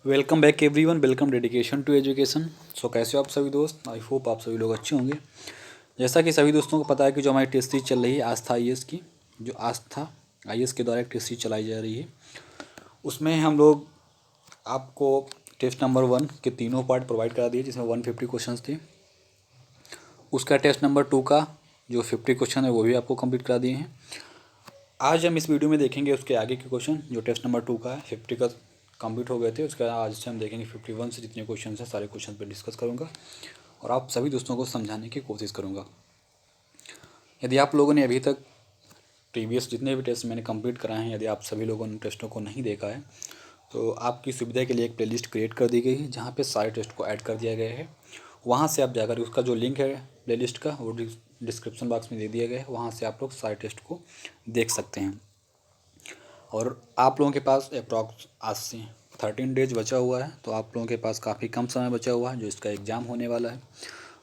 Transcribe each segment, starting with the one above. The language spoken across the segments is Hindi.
Welcome back everyone, welcome dedication to education. So कैसे हो आप सभी दोस्त? आई होप आप सभी लोग अच्छे होंगे। जैसा कि सभी दोस्तों को पता है कि जो हमारी टेस्ट सीरीज चल रही है आस्था आईएएस की, जो आस्था आईएएस के द्वारा एक टेस्ट सीरीज चलाई जा रही है, उसमें हम लोग आपको टेस्ट नंबर 1 के तीनों पार्ट प्रोवाइड करा दिए, जिसमें 150 क्वेश्चन थे। उसका टेस्ट नंबर 2 का जो 50 क्वेश्चन है वो भी आपको कंप्लीट करा दिए हैं। आज हम इस वीडियो में देखेंगे उसके आगे के क्वेश्चन, जो टेस्ट नंबर 2 का है। 50 का कंप्लीट हो गए थे, उसके बाद आज से हम देखेंगे 51 से जितने क्वेश्चन हैं सारे क्वेश्चन पर डिस्कस करूंगा और आप सभी दोस्तों को समझाने की कोशिश करूंगा। यदि आप लोगों ने अभी तक प्रीवियस जितने भी टेस्ट मैंने कंप्लीट कराए हैं, यदि आप सभी लोगों ने टेस्टों को नहीं देखा है तो आपकी सुविधा के लिए एक प्लेलिस्ट क्रिएट कर दी गई है, जहाँ पे सारे टेस्ट को ऐड कर दिया गया है। वहाँ से आप जाकर उसका जो लिंक है प्लेलिस्ट का वो डिस्क्रिप्शन बॉक्स में दे दिया गया है, वहाँ से आप लोग सारे टेस्ट को देख सकते हैं। और आप लोगों के पास अप्रॉक्स आज से 13 डेज बचा हुआ है, तो आप लोगों के पास काफ़ी कम समय बचा हुआ है। जो इसका एग्ज़ाम होने वाला है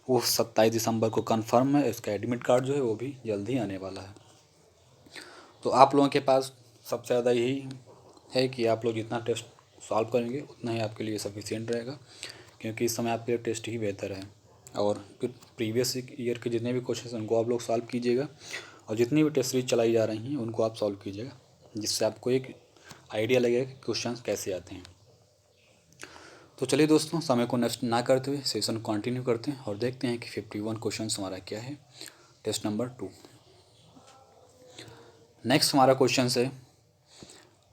वो 27 दिसंबर को कंफर्म है। इसका एडमिट कार्ड जो है वो भी जल्द ही आने वाला है। तो आप लोगों के पास सबसे ज़्यादा यही है कि आप लोग जितना टेस्ट सॉल्व करेंगे उतना ही आपके लिए सफिशिएंट रहेगा, क्योंकि इस समय आपके लिए टेस्ट ही बेहतर है। और फिर प्रीवियस ईयर के जितने भी क्वेश्चन हैं उनको आप लोग सॉल्व कीजिएगा, और जितनी भी टेस्ट सीरीज चलाई जा रही हैं उनको आप सॉल्व कीजिएगा, जिससे आपको एक आइडिया लगेगा कि क्वेश्चन कैसे आते हैं। तो चलिए दोस्तों, समय को नष्ट ना करते हुए सेशन कंटिन्यू करते हैं और देखते हैं कि 51 क्वेश्चन हमारा क्या है टेस्ट नंबर 2। नेक्स्ट हमारा क्वेश्चन है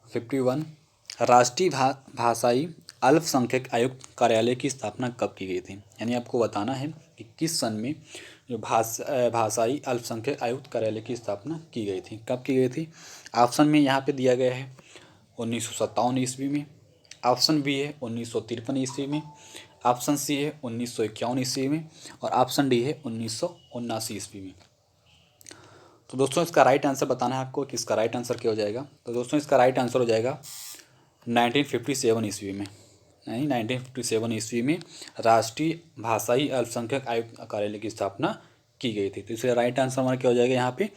51, राष्ट्रीय भाषाई अल्पसंख्यक आयुक्त कार्यालय की स्थापना कब की गई थी? यानी आपको बताना है कि किस सन में जो भाषाई अल्पसंख्यक आयुक्त कार्यालय की स्थापना की गई थी, कब की गई थी। ऑप्शन में यहाँ पे दिया गया है 1957 ईस्वी में, ऑप्शन बी है 1953 ईस्वी में, ऑप्शन सी है 1951 ईस्वी में, और ऑप्शन डी है 1979 ईस्वी में। तो दोस्तों इसका राइट आंसर बताना है आपको कि इसका राइट आंसर क्या हो जाएगा। तो दोस्तों इसका राइट आंसर हो जाएगा 1957 ईस्वी में। यानी 1957 ईस्वी में राष्ट्रीय भाषाई अल्पसंख्यक आयुक्त कार्यालय की स्थापना की गई थी। तो इसका राइट आंसर हमारा क्या हो जाएगा यहाँ पे,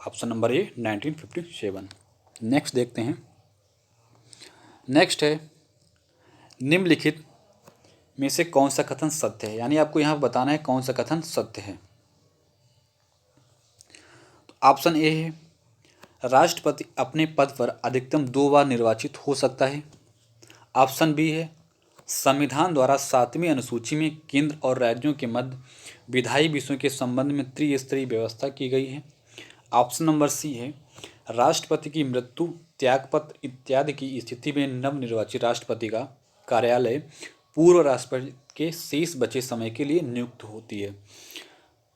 ऑप्शन नंबर ए 1957। नेक्स्ट देखते हैं। नेक्स्ट है, निम्नलिखित में से कौन सा कथन सत्य है? यानी आपको यहाँ बताना है कौन सा कथन सत्य है। तो ऑप्शन ए है, राष्ट्रपति अपने पद पर अधिकतम 2 बार निर्वाचित हो सकता है। ऑप्शन बी है, संविधान द्वारा 7वीं अनुसूची में केंद्र और राज्यों के मध्य विधायी विषयों के संबंध में त्रिस्तरीय व्यवस्था की गई है। ऑप्शन नंबर सी है, राष्ट्रपति की मृत्यु, त्यागपत्र इत्यादि की स्थिति में नवनिर्वाचित राष्ट्रपति का कार्यालय पूर्व राष्ट्रपति के शेष बचे समय के लिए नियुक्त होती है।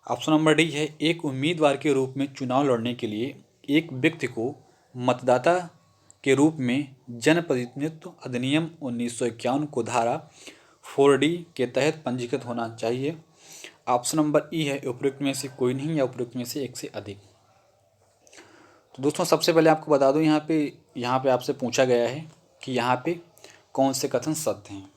ऑप्शन नंबर डी है, एक उम्मीदवार के रूप में चुनाव लड़ने के लिए एक व्यक्ति को मतदाता के रूप में जनप्रतिनिधित्व अधिनियम 1951 को धारा 4D के तहत पंजीकृत होना चाहिए। ऑप्शन नंबर ई है, उपयुक्त में से कोई नहीं या उपयुक्त में से एक से अधिक। तो दोस्तों सबसे पहले आपको बता दूं, यहाँ पे आपसे पूछा गया है कि यहाँ पे कौन से कथन सत्य हैं।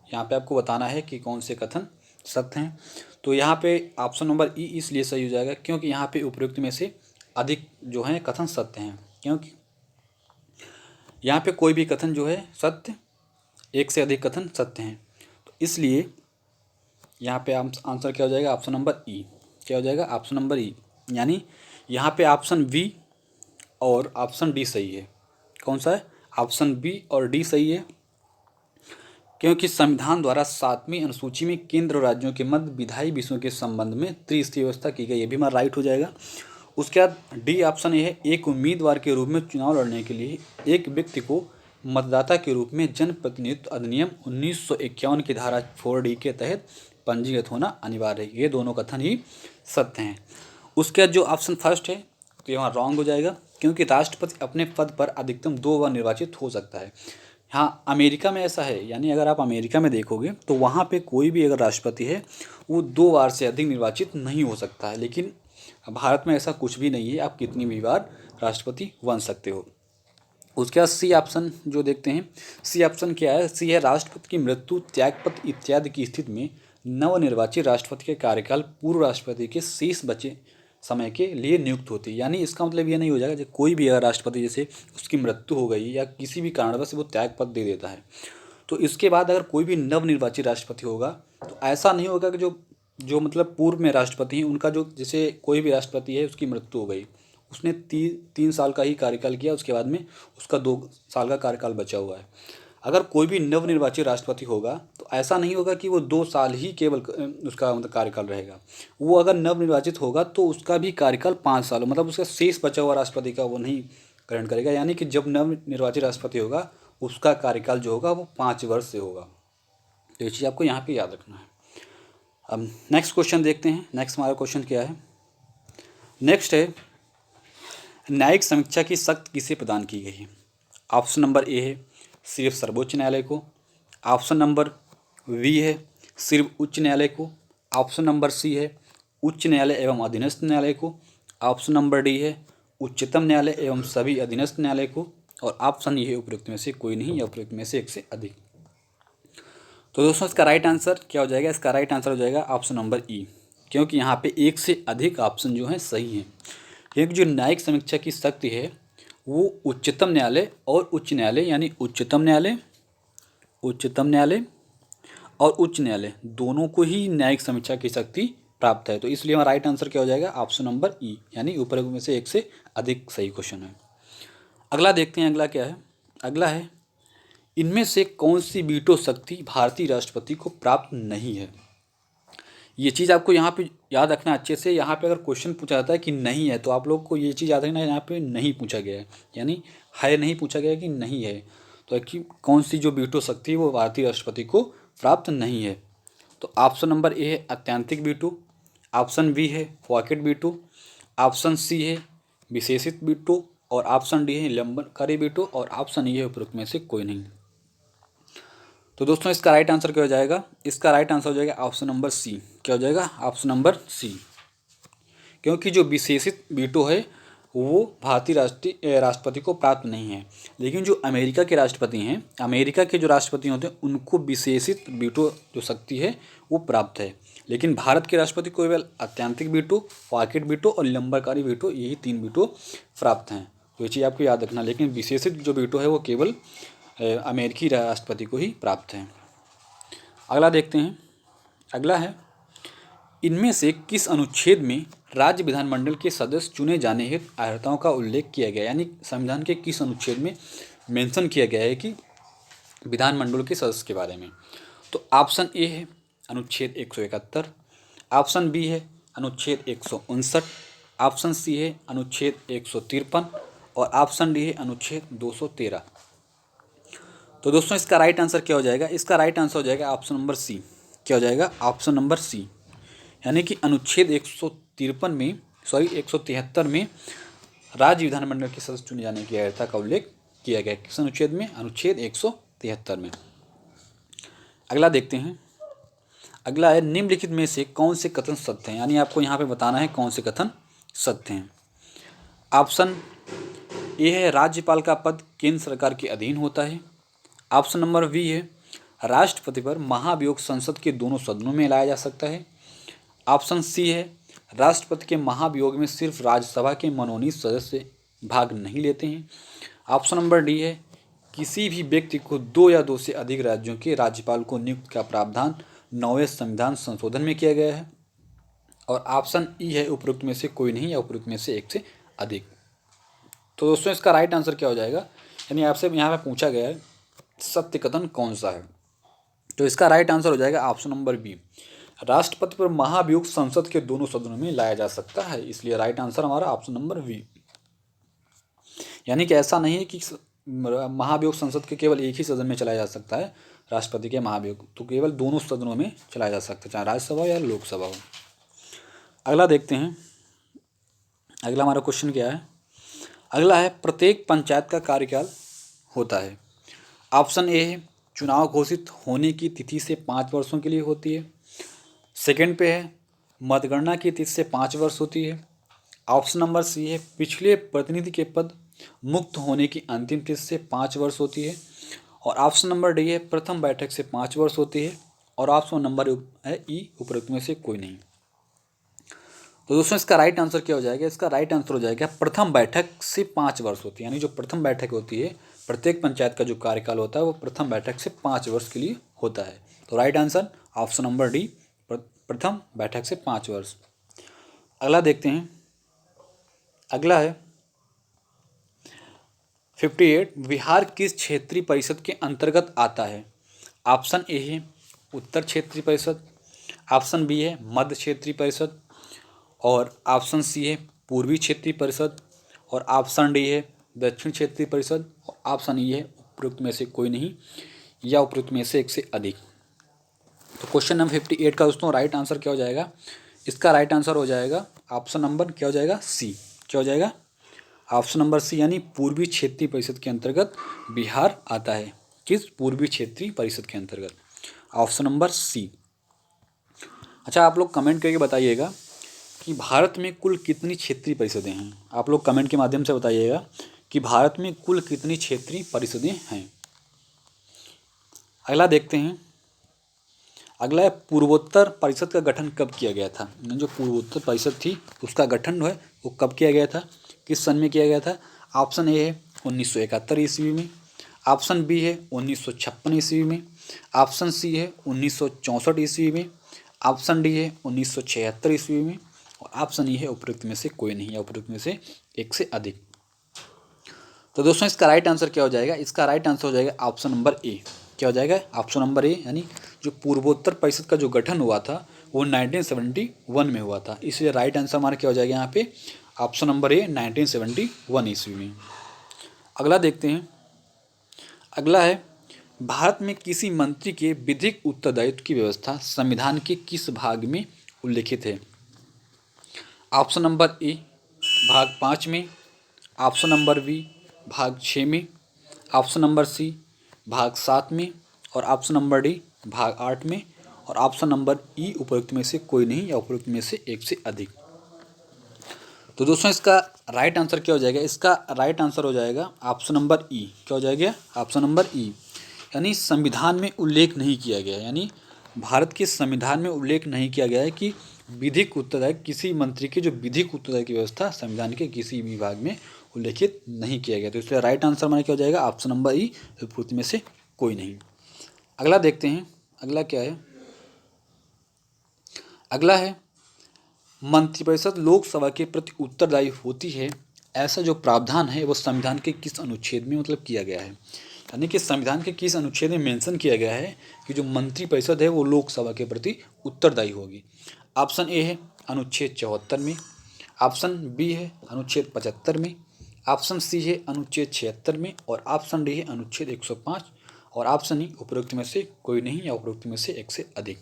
यहाँ पे आपको बताना है कि कौन से कथन सत्य हैं। तो यहाँ पे ऑप्शन नंबर ई इसलिए सही हो जाएगा क्योंकि यहाँ पे उपयुक्त में से अधिक जो हैं कथन सत्य हैं, क्योंकि यहाँ पे कोई भी कथन जो है सत्य, एक से अधिक कथन सत्य हैं। तो इसलिए यहाँ पे आंसर क्या हो जाएगा, ऑप्शन नंबर ई। क्या हो जाएगा, ऑप्शन नंबर ई। यानी यहाँ पे ऑप्शन बी और ऑप्शन डी सही है। कौन सा है, ऑप्शन बी और डी सही है, क्योंकि संविधान द्वारा 7वीं अनुसूची में केंद्र और राज्यों के मध्य विधायी विषयों के संबंध में त्रिस्तरीय व्यवस्था की गई। ये भी हमारा राइट हो जाएगा। उसके बाद डी ऑप्शन ये है, एक उम्मीदवार के रूप में चुनाव लड़ने के लिए एक व्यक्ति को मतदाता के रूप में जनप्रतिनिधित्व अधिनियम 1951 की धारा 4D के तहत पंजीकृत होना अनिवार्य है। ये दोनों कथन ही सत्य हैं। उसके बाद जो ऑप्शन फर्स्ट है तो ये वहाँ रॉन्ग हो जाएगा, क्योंकि राष्ट्रपति अपने पद पर अधिकतम 2 बार निर्वाचित हो सकता है। हाँ, अमेरिका में ऐसा है। यानी अगर आप अमेरिका में देखोगे तो वहाँ पे कोई भी अगर राष्ट्रपति है वो 2 बार से अधिक निर्वाचित नहीं हो सकता है, लेकिन भारत में ऐसा कुछ भी नहीं है, आप कितनी भी बार राष्ट्रपति बन सकते हो। उसके बाद सी ऑप्शन जो देखते हैं, सी ऑप्शन क्या है, सी है, राष्ट्रपति की मृत्यु, त्यागपत्र इत्यादि की स्थिति में नवनिर्वाचित राष्ट्रपति के कार्यकाल पूर्व राष्ट्रपति के शेष बचे समय के लिए नियुक्त होती है। यानी इसका मतलब ये नहीं हो जाएगा जब कोई भी अगर राष्ट्रपति जैसे उसकी मृत्यु हो गई या किसी भी कारणवश वो त्यागपत्र दे देता है तो इसके बाद अगर कोई भी नवनिर्वाचित राष्ट्रपति होगा तो ऐसा नहीं होगा कि जो जो मतलब पूर्व में राष्ट्रपति हैं उनका जो, जैसे कोई भी राष्ट्रपति है उसकी मृत्यु हो गई, उसने 3 साल का ही कार्यकाल किया, उसके बाद में उसका 2 साल का कार्यकाल बचा हुआ है। अगर कोई भी नवनिर्वाचित राष्ट्रपति होगा तो ऐसा नहीं होगा कि वो 2 साल ही केवल उसका मतलब कार्यकाल रहेगा। वो अगर नवनिर्वाचित होगा तो उसका भी कार्यकाल 5 साल, मतलब उसका शेष बचा हुआ राष्ट्रपति का वो नहीं ग्रहण करेगा। यानी कि जब नवनिर्वाचित राष्ट्रपति होगा उसका कार्यकाल जो होगा वो 5 वर्ष से होगा। तो ये चीज़ आपको यहाँ पे याद रखना है। अब नेक्स्ट क्वेश्चन देखते हैं। नेक्स्ट हमारा क्वेश्चन क्या है? नेक्स्ट है, न्यायिक समीक्षा की शक्ति किसे प्रदान की गई है? ऑप्शन नंबर ए है सिर्फ सर्वोच्च न्यायालय को। ऑप्शन नंबर बी है सिर्फ उच्च न्यायालय को। ऑप्शन नंबर सी है उच्च न्यायालय एवं अधीनस्थ न्यायालय को। ऑप्शन नंबर डी है उच्चतम न्यायालय एवं सभी अधीनस्थ न्यायालय को। और ऑप्शन ये है उपयुक्त में से कोई नहीं या उपयुक्त में से एक से अधिक। तो दोस्तों इसका राइट आंसर क्या हो जाएगा? इसका राइट आंसर हो जाएगा ऑप्शन नंबर ई, क्योंकि यहाँ पे एक से अधिक ऑप्शन जो हैं सही हैं। क्योंकि जो न्यायिक समीक्षा की शक्ति है वो उच्चतम न्यायालय और उच्च न्यायालय, यानी उच्चतम न्यायालय और उच्च न्यायालय दोनों को ही न्यायिक समीक्षा की शक्ति प्राप्त है। तो इसलिए हमारा राइट आंसर क्या हो जाएगा? ऑप्शन नंबर ई, यानी ऊपर में से एक से अधिक सही क्वेश्चन है। अगला देखते हैं, अगला क्या है? अगला है, इनमें से कौन सी वीटो शक्ति भारतीय राष्ट्रपति को प्राप्त नहीं है? ये चीज़ आपको यहाँ पे याद रखना अच्छे से। यहाँ पे अगर क्वेश्चन पूछा जाता है कि नहीं है तो आप लोग को ये चीज़ याद रखना है, यहाँ पे नहीं पूछा गया है, यानी है नहीं पूछा गया कि नहीं है। तो कि कौन सी जो वीटो शक्ति है वो भारतीय राष्ट्रपति को प्राप्त नहीं है? तो ऑप्शन नंबर ए है अत्यंतिक वीटो। ऑप्शन बी है पॉकेट वीटो। ऑप्शन सी है विशेषित वीटो। और ऑप्शन डी है लंबनकारी वीटो। और ऑप्शन ई है उपरोक्त में से कोई नहीं। तो दोस्तों इसका राइट आंसर क्या हो जाएगा? इसका राइट आंसर हो जाएगा ऑप्शन नंबर सी। क्या हो जाएगा? Option number C. क्योंकि जो विशेषित वीटो है वो भारतीय राष्ट्रपति को प्राप्त नहीं है, लेकिन जो अमेरिका के राष्ट्रपति हैं, अमेरिका के जो राष्ट्रपति होते हैं उनको विशेषित वीटो जो शक्ति है वो प्राप्त है। लेकिन भारत के राष्ट्रपति को केवल अत्यंतिक वीटो, पॉकेट वीटो और लंबनकारी वीटो, यही 3 वीटो प्राप्त हैं। तो ये चीज़ आपको याद रखना। लेकिन विशेषित जो वीटो है वो केवल अमेरिकी राष्ट्रपति को ही प्राप्त है। अगला देखते हैं। अगला है, इनमें से किस अनुच्छेद में राज्य विधानमंडल के सदस्य चुने जाने हेतु अर्हताओं का उल्लेख किया गया? यानी संविधान के किस अनुच्छेद में मेंशन किया गया है कि विधानमंडल के सदस्य के बारे में? तो ऑप्शन ए है अनुच्छेद 171। ऑप्शन बी है अनुच्छेद 159। ऑप्शन सी है अनुच्छेद 153 और ऑप्शन डी है अनुच्छेद 213। तो दोस्तों इसका राइट आंसर क्या हो जाएगा? इसका राइट आंसर हो जाएगा ऑप्शन नंबर सी। क्या हो जाएगा? ऑप्शन नंबर सी, यानी कि अनुच्छेद 173 में राज्य विधानमंडल के सदस्य चुने जाने की अर्हता का उल्लेख किया गया। किस अनुच्छेद में? अनुच्छेद 173 में। अगला देखते हैं। अगला है, निम्नलिखित में से कौन से कथन सत्य हैं? यानी आपको यहाँ पे बताना है कौन से कथन सत्य हैं। ऑप्शन ए है राज्यपाल का पद केंद्र सरकार के अधीन होता है। ऑप्शन नंबर बी है राष्ट्रपति पर महाभियोग संसद के दोनों सदनों में लाया जा सकता है। ऑप्शन सी है राष्ट्रपति के महाभियोग में सिर्फ राज्यसभा के मनोनीत सदस्य भाग नहीं लेते हैं। ऑप्शन नंबर डी है किसी भी व्यक्ति को 2 या 2 से अधिक राज्यों के राज्यपाल को नियुक्त का प्रावधान 9वें संविधान संशोधन में किया गया है। और ऑप्शन ई है उपरोक्त में से कोई नहीं या उपरोक्त में से एक से अधिक। तो दोस्तों इसका राइट आंसर क्या हो जाएगा? यानी आपसे यहाँ पे पूछा गया है सत्य कथन कौन सा है, तो इसका राइट आंसर हो जाएगा ऑप्शन नंबर बी, राष्ट्रपति पर महाभियोग संसद के दोनों सदनों में लाया जा सकता है। इसलिए राइट आंसर हमारा ऑप्शन नंबर बी। यानी कि ऐसा नहीं है कि महाभियोग संसद के केवल एक ही सदन में चलाया जा सकता है राष्ट्रपति के महाभियोग, तो केवल दोनों सदनों में चलाया जा सकता है, चाहे राज्यसभा या लोकसभा हो। अगला देखते हैं। अगला हमारा क्वेश्चन क्या है? अगला है, प्रत्येक पंचायत का कार्यकाल होता है। ऑप्शन ए है चुनाव घोषित होने की तिथि से 5 वर्षों के लिए होती है। सेकंड पे है मतगणना की तिथि से 5 वर्ष होती है। ऑप्शन नंबर सी है पिछले प्रतिनिधि के पद मुक्त होने की अंतिम तिथि से 5 वर्ष होती है। और ऑप्शन नंबर डी है प्रथम बैठक से 5 वर्ष होती है। और ऑप्शन नंबर है ई, उपरोक्त में से कोई नहीं। तो दोस्तों इसका राइट आंसर क्या हो जाएगा? इसका राइट आंसर हो जाएगा प्रथम बैठक से 5 वर्ष होती है। यानी जो प्रथम बैठक होती है प्रत्येक पंचायत का जो कार्यकाल होता है वो प्रथम बैठक से 5 वर्ष के लिए होता है। तो right answer option number D, प्रथम बैठक से 5 वर्ष। अगला देखते हैं। अगला है 58, बिहार किस क्षेत्रीय परिषद के अंतर्गत आता है? ऑप्शन ए है उत्तर क्षेत्रीय परिषद, ऑप्शन बी है मध्य क्षेत्रीय परिषद, और ऑप्शन सी है पूर्वी क्षेत्रीय परिषद, और ऑप्शन डी है दक्षिण क्षेत्रीय परिषद, और ऑप्शन ई है उपरोक्त में से कोई नहीं या उपरोक्त में से एक से अधिक। तो क्वेश्चन नंबर 58 का दोस्तों राइट आंसर क्या हो जाएगा? इसका राइट आंसर हो जाएगा ऑप्शन नंबर क्या हो जाएगा? सी। क्या हो जाएगा? ऑप्शन नंबर सी, यानी पूर्वी क्षेत्रीय परिषद के अंतर्गत बिहार आता है। किस पूर्वी क्षेत्रीय परिषद के अंतर्गत? Option number C. अच्छा, आप लोग कमेंट करके बताइएगा कि भारत में कुल कितनी क्षेत्रीय परिषदें हैं। आप लोग कमेंट के माध्यम से बताइएगा कि भारत में कुल कितनी क्षेत्रीय परिषदें हैं। अगला देखते हैं। अगला है पूर्वोत्तर परिषद का गठन कब किया गया था? जो पूर्वोत्तर परिषद थी उसका गठन जो है वो कब किया गया था, किस सन में किया गया था? ऑप्शन ए है 1971 ईस्वी में, ऑप्शन बी है 1956 ईस्वी में, ऑप्शन सी है 1964 ईस्वी में, ऑप्शन डी है 1976 ईस्वी में, और ऑप्शन ई है उपरोक्त में से कोई नहीं या उपरोक्त में से एक से अधिक। तो दोस्तों इसका राइट आंसर क्या हो जाएगा? इसका राइट आंसर हो जाएगा ऑप्शन नंबर ए। क्या हो जाएगा? ऑप्शन नंबर ए, यानी जो पूर्वोत्तर परिषद का जो गठन हुआ था वो 1971 में हुआ था, इसलिए राइट आंसर हमारा क्या हो जाएगा यहाँ पे? ऑप्शन नंबर ए 1971 ईस्वी में। अगला देखते हैं। अगला है भारत में किसी मंत्री के विधिक उत्तरदायित्व की व्यवस्था संविधान के किस भाग में उल्लिखित है? ऑप्शन नंबर ए भाग 5 में, ऑप्शन नंबर बी भाग 6 में, ऑप्शन नंबर सी भाग 7 में, और ऑप्शन नंबर डी भाग 8 में, और ऑप्शन नंबर ई उपरोक्त में से कोई नहीं या उपरोक्त में से एक से अधिक। तो दोस्तों इसका राइट आंसर क्या हो जाएगा? इसका राइट आंसर हो जाएगा ऑप्शन नंबर ई। क्या हो जाएगा? ऑप्शन नंबर ई, यानी संविधान में उल्लेख नहीं किया गया, यानी भारत के संविधान में उल्लेख नहीं किया गया है कि विधिक उत्तरदायित्व, किसी मंत्री के जो विधिक उत्तरदायित्व की व्यवस्था संविधान के किसी भी विभाग में उल्लेखित नहीं किया गया। तो इसलिए राइट आंसर हमारा क्या हो जाएगा? ऑप्शन नंबर ई, उपरोक्त में से कोई नहीं। अगला देखते हैं। अगला क्या है? अगला है मंत्रिपरिषद लोकसभा के प्रति उत्तरदायी होती है, ऐसा जो प्रावधान है वो संविधान के किस अनुच्छेद में मतलब किया गया है? यानी कि संविधान के किस अनुच्छेद में मेंशन किया गया है कि जो मंत्रिपरिषद है वो लोकसभा के प्रति उत्तरदायी होगी? ऑप्शन ए है अनुच्छेद 74 में, ऑप्शन बी है अनुच्छेद 75 में, ऑप्शन सी है अनुच्छेद 76 में, और ऑप्शन डी है अनुच्छेद 105, और ऑप्शन ई उपरोक्त में से कोई नहीं या उपरोक्त में से एक से अधिक।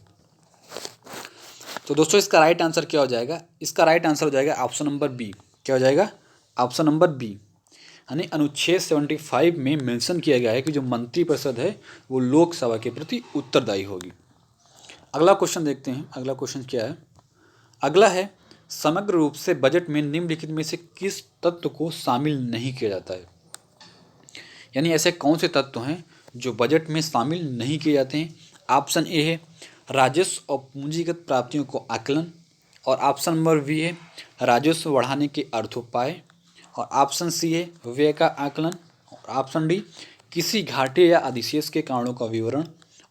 तो दोस्तों इसका राइट आंसर क्या हो जाएगा? इसका राइट आंसर हो जाएगा ऑप्शन नंबर बी। क्या हो जाएगा? ऑप्शन नंबर बी, यानी अनुच्छेद 75 में मेंशन किया गया है कि जो मंत्रिपरिषद है वो लोकसभा के प्रति उत्तरदायी होगी। अगला क्वेश्चन देखते हैं। अगला क्वेश्चन क्या है? अगला है समग्र रूप से बजट में निम्नलिखित में से किस तत्व को शामिल नहीं किया जाता है? यानी ऐसे कौन से तत्व हैं जो बजट में शामिल नहीं किए जाते हैं? ऑप्शन ए है राजस्व और पूंजीगत प्राप्तियों को आकलन, और ऑप्शन नंबर बी है राजस्व बढ़ाने के अर्थोपाय, और ऑप्शन सी है व्यय का आकलन, और ऑप्शन डी किसी घाटे या अधिशेष के कारणों का विवरण,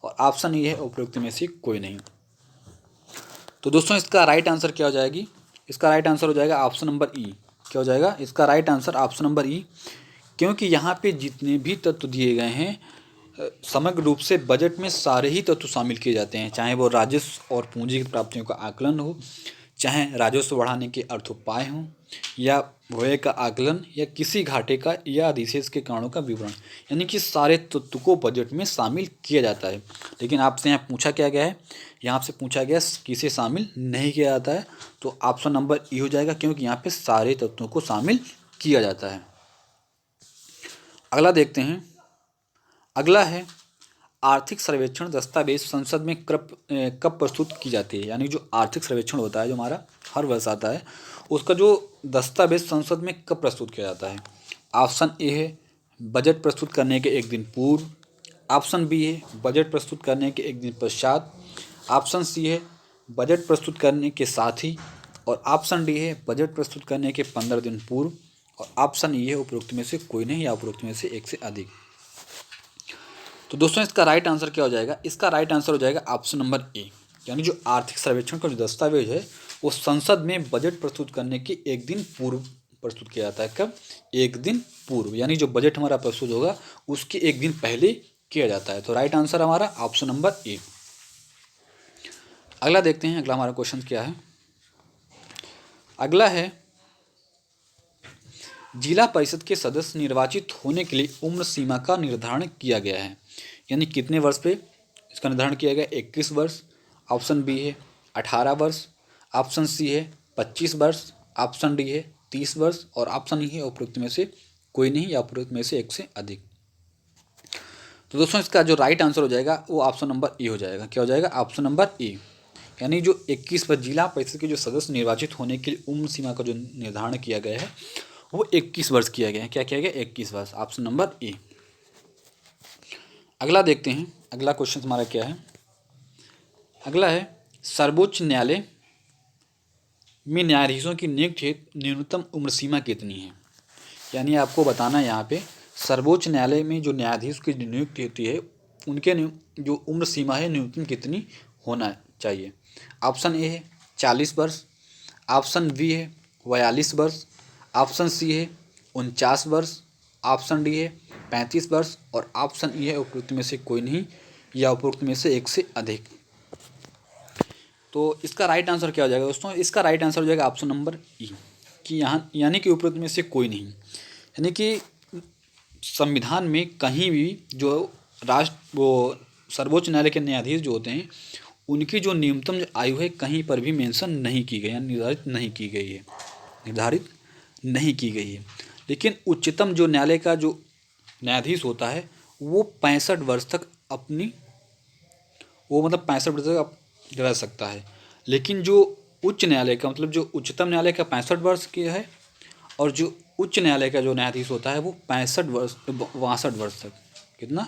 और ऑप्शन ई है उपरोक्त में से कोई नहीं। तो दोस्तों इसका राइट आंसर क्या हो जाएगी? इसका राइट आंसर हो जाएगा ऑप्शन नंबर ई। क्या हो जाएगा? इसका राइट आंसर ऑप्शन नंबर ई, क्योंकि यहाँ पे जितने भी तत्व दिए गए हैं समग्र रूप से बजट में सारे ही तत्व शामिल किए जाते हैं, चाहे वो राजस्व और पूंजीगत प्राप्तियों का आकलन हो, चाहे राजस्व बढ़ाने के अर्थोपाय हों, या व्यय का आकलन, या किसी घाटे का या अधिशेष के कारणों का विवरण, यानी कि सारे तत्व को बजट में शामिल किया जाता है। लेकिन आपसे यहाँ पूछा क्या गया है? यहाँ से पूछा गया किसे शामिल नहीं किया जाता है, तो ऑप्शन नंबर ई हो जाएगा, क्योंकि यहाँ पे सारे तत्वों को शामिल किया जाता है। अगला देखते हैं। अगला है आर्थिक सर्वेक्षण दस्तावेज संसद में कब प्रस्तुत की जाती है? यानी जो आर्थिक सर्वेक्षण होता है जो हमारा हर वर्ष आता है, उसका जो दस्तावेज संसद में कब प्रस्तुत किया जाता है? ऑप्शन ए है बजट प्रस्तुत करने के एक दिन पूर्व, ऑप्शन बी है बजट प्रस्तुत करने के एक दिन पश्चात, ऑप्शन सी है बजट प्रस्तुत करने के साथ ही, और ऑप्शन डी है बजट प्रस्तुत करने के 15 दिन पूर्व, और ऑप्शन ई है उपरोक्त में से कोई नहीं या उपरोक्त में से एक से अधिक। तो दोस्तों इसका राइट आंसर क्या हो जाएगा? इसका राइट आंसर हो जाएगा ऑप्शन नंबर ए, यानी जो आर्थिक सर्वेक्षण का जो दस्तावेज है वो संसद में बजट प्रस्तुत करने के एक दिन पूर्व प्रस्तुत किया जाता है। कब? एक दिन पूर्व, यानी जो बजट हमारा प्रस्तुत होगा उसके एक दिन पहले किया जाता है। तो राइट आंसर हमारा ऑप्शन नंबर ए। अगला देखते हैं, अगला हमारा क्वेश्चन क्या है। अगला है, जिला परिषद के सदस्य निर्वाचित होने के लिए उम्र सीमा का निर्धारण किया गया है, यानी कितने वर्ष पे इसका निर्धारण किया गया? 21 वर्ष। ऑप्शन बी है 18 वर्ष, ऑप्शन सी है 25 वर्ष, ऑप्शन डी है 30 वर्ष और ऑप्शन ई है उपरोक्त में से कोई नहीं या उपरोक्त में से एक से अधिक। तो दोस्तों इसका जो राइट आंसर हो जाएगा वो ऑप्शन नंबर ए हो जाएगा। क्या हो जाएगा? ऑप्शन नंबर ए, यानी जो 21 वर्ष जिला परिषद के जो सदस्य निर्वाचित होने के लिए उम्र सीमा का जो निर्धारण किया गया है वो 21 वर्ष किया गया है। क्या किया गया? 21 वर्ष। Option number A. अगला देखते हैं, अगला क्वेश्चन हमारा क्या है। अगला है, सर्वोच्च न्यायालय में न्यायाधीशों की नियुक्ति हेतु न्यूनतम उम्र सीमा कितनी है? यानी आपको बताना है यहाँ पे सर्वोच्च न्यायालय में जो न्यायाधीश की नियुक्ति होती है उनके जो उम्र सीमा है न्यूनतम कितनी होना चाहिए। ऑप्शन ए है 40 वर्ष, ऑप्शन बी है 42 वर्ष, ऑप्शन सी है 49 वर्ष, ऑप्शन डी है 35 वर्ष और ऑप्शन ई है उपरोक्त में से कोई नहीं या उपरोक्त में से एक से अधिक। तो इसका राइट आंसर क्या हो जाएगा दोस्तों? इसका राइट आंसर हो जाएगा ऑप्शन नंबर ई, कि यहाँ यानी कि उपरोक्त में से कोई नहीं, यानी कि संविधान में कहीं भी जो सर्वोच्च न्यायालय के न्यायाधीश जो होते हैं उनकी जो न्यूनतम जो आयु है कहीं पर भी मेंशन नहीं की गई है, निर्धारित नहीं की गई है, निर्धारित नहीं की गई है। लेकिन उच्चतम जो न्यायालय का जो न्यायाधीश होता है वो 65 वर्ष तक अपनी वो मतलब 65 वर्ष तक रह सकता है। लेकिन जो उच्च न्यायालय का मतलब जो उच्चतम न्यायालय का 65 वर्ष की है और जो उच्च न्यायालय का जो न्यायाधीश होता है वो 62 वर्ष तक, कितना?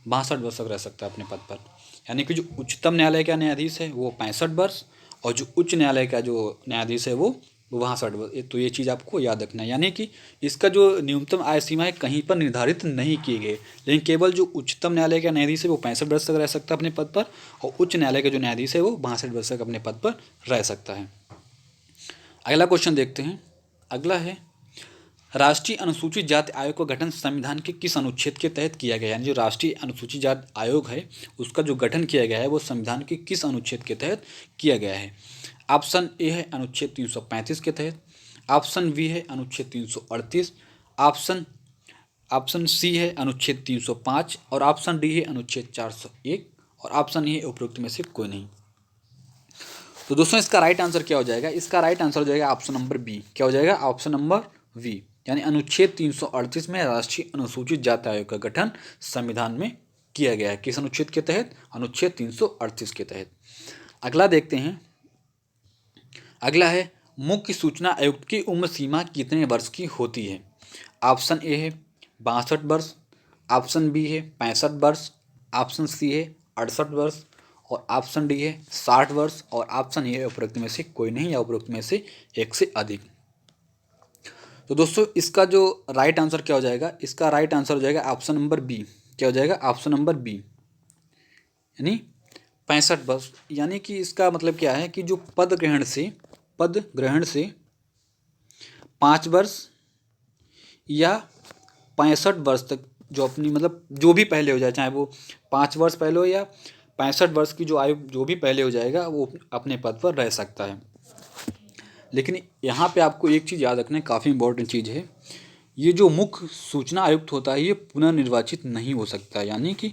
62 वर्ष तक रह सकता है अपने पद पर। यानी कि जो उच्चतम न्यायालय का न्यायाधीश है वो 65 वर्ष और जो उच्च न्यायालय का जो न्यायाधीश है वो 62 वर्ष। तो ये चीज़ आपको याद रखना है, यानी कि इसका जो न्यूनतम आयु सीमा है कहीं पर निर्धारित नहीं की गई, लेकिन केवल जो उच्चतम न्यायालय का न्यायाधीश है वो 65 वर्ष तक रह सकता है अपने पद पर और उच्च न्यायालय का जो न्यायाधीश है वो 62 वर्ष तक अपने पद पर रह सकता है। अगला क्वेश्चन देखते हैं। अगला है, राष्ट्रीय अनुसूचित जाति आयोग का गठन संविधान के किस अनुच्छेद के तहत किया गया? यानी जो राष्ट्रीय अनुसूचित जाति आयोग है उसका जो गठन किया गया है वो संविधान के किस अनुच्छेद के तहत किया गया है? ऑप्शन ए है अनुच्छेद 335 के तहत, ऑप्शन बी है अनुच्छेद 338, ऑप्शन सी है अनुच्छेद 305 और ऑप्शन डी है अनुच्छेद 401 और ऑप्शन ई है उपरोक्त में से कोई नहीं। तो दोस्तों इसका राइट आंसर क्या हो जाएगा? इसका राइट आंसर हो जाएगा ऑप्शन नंबर बी। क्या हो जाएगा? ऑप्शन नंबर बी, यानी अनुच्छेद 338 में राष्ट्रीय अनुसूचित जाति आयोग का गठन संविधान में किया गया है। किस अनुच्छेद के तहत? अनुच्छेद 338 के तहत। अगला देखते हैं। अगला है, मुख्य सूचना आयुक्त की उम्र सीमा कितने वर्ष की होती है? ऑप्शन ए है 62 वर्ष, ऑप्शन बी है 65 वर्ष, ऑप्शन सी है 68 वर्ष और ऑप्शन डी है 60 वर्ष और ऑप्शन ए है उपरोक्त में से कोई नहीं या उपरोक्त में से एक से अधिक। तो दोस्तों इसका जो राइट आंसर क्या हो जाएगा? इसका राइट आंसर हो जाएगा ऑप्शन नंबर बी। क्या हो जाएगा? ऑप्शन नंबर बी, यानी 65 वर्ष। यानी कि इसका मतलब क्या है कि जो पद ग्रहण से 5 वर्ष या 65 वर्ष तक जो अपनी मतलब जो भी पहले हो जाए, चाहे वो 5 वर्ष पहले हो या 65 वर्ष की जो आयु जो भी पहले हो जाएगा वो अपने पद पर रह सकता है। लेकिन यहाँ पे आपको एक चीज़ याद रखना है, काफ़ी इंपॉर्टेंट चीज़ है, ये जो मुख्य सूचना आयुक्त होता है ये पुनर्निर्वाचित नहीं हो सकता, यानी कि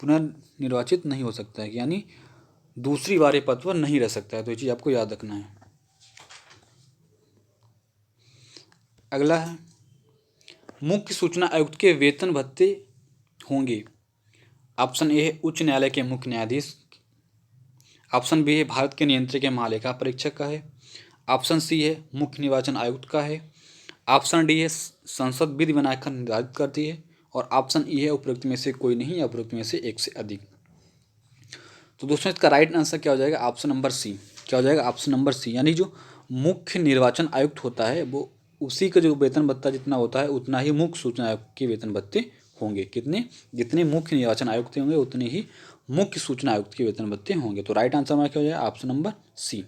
पुनर्निर्वाचित नहीं हो सकता है, यानी दूसरी बार ये पद पर नहीं रह सकता है। तो ये चीज़ आपको याद रखना है। अगला है, मुख्य सूचना आयुक्त के वेतन भत्ते होंगे। ऑप्शन ए है उच्च न्यायालय के मुख्य न्यायाधीश, ऑप्शन बी है भारत के नियंत्रक के महालेखा परीक्षक का है, ऑप्शन सी है मुख्य निर्वाचन आयुक्त का है, ऑप्शन डी है संसद विधि बनाकर निर्धारित करती है और ऑप्शन ई है उपरोक्त में से कोई नहीं या उपरोक्त में से एक से अधिक। तो दोस्तों इसका राइट आंसर क्या हो जाएगा? Option number C. क्या हो जाएगा? ऑप्शन नंबर सी, यानी जो मुख्य निर्वाचन आयुक्त होता है वो उसी का जो वेतन भत्ता जितना होता है उतना ही मुख्य सूचना आयोग के वेतन भत्ते होंगे। कितने? जितने मुख्य निर्वाचन आयुक्त होंगे उतने ही मुख्य सूचना आयुक्त के वेतन भत्ते होंगे। तो राइट आंसर हमारा क्या हो जाएगा? Option number C.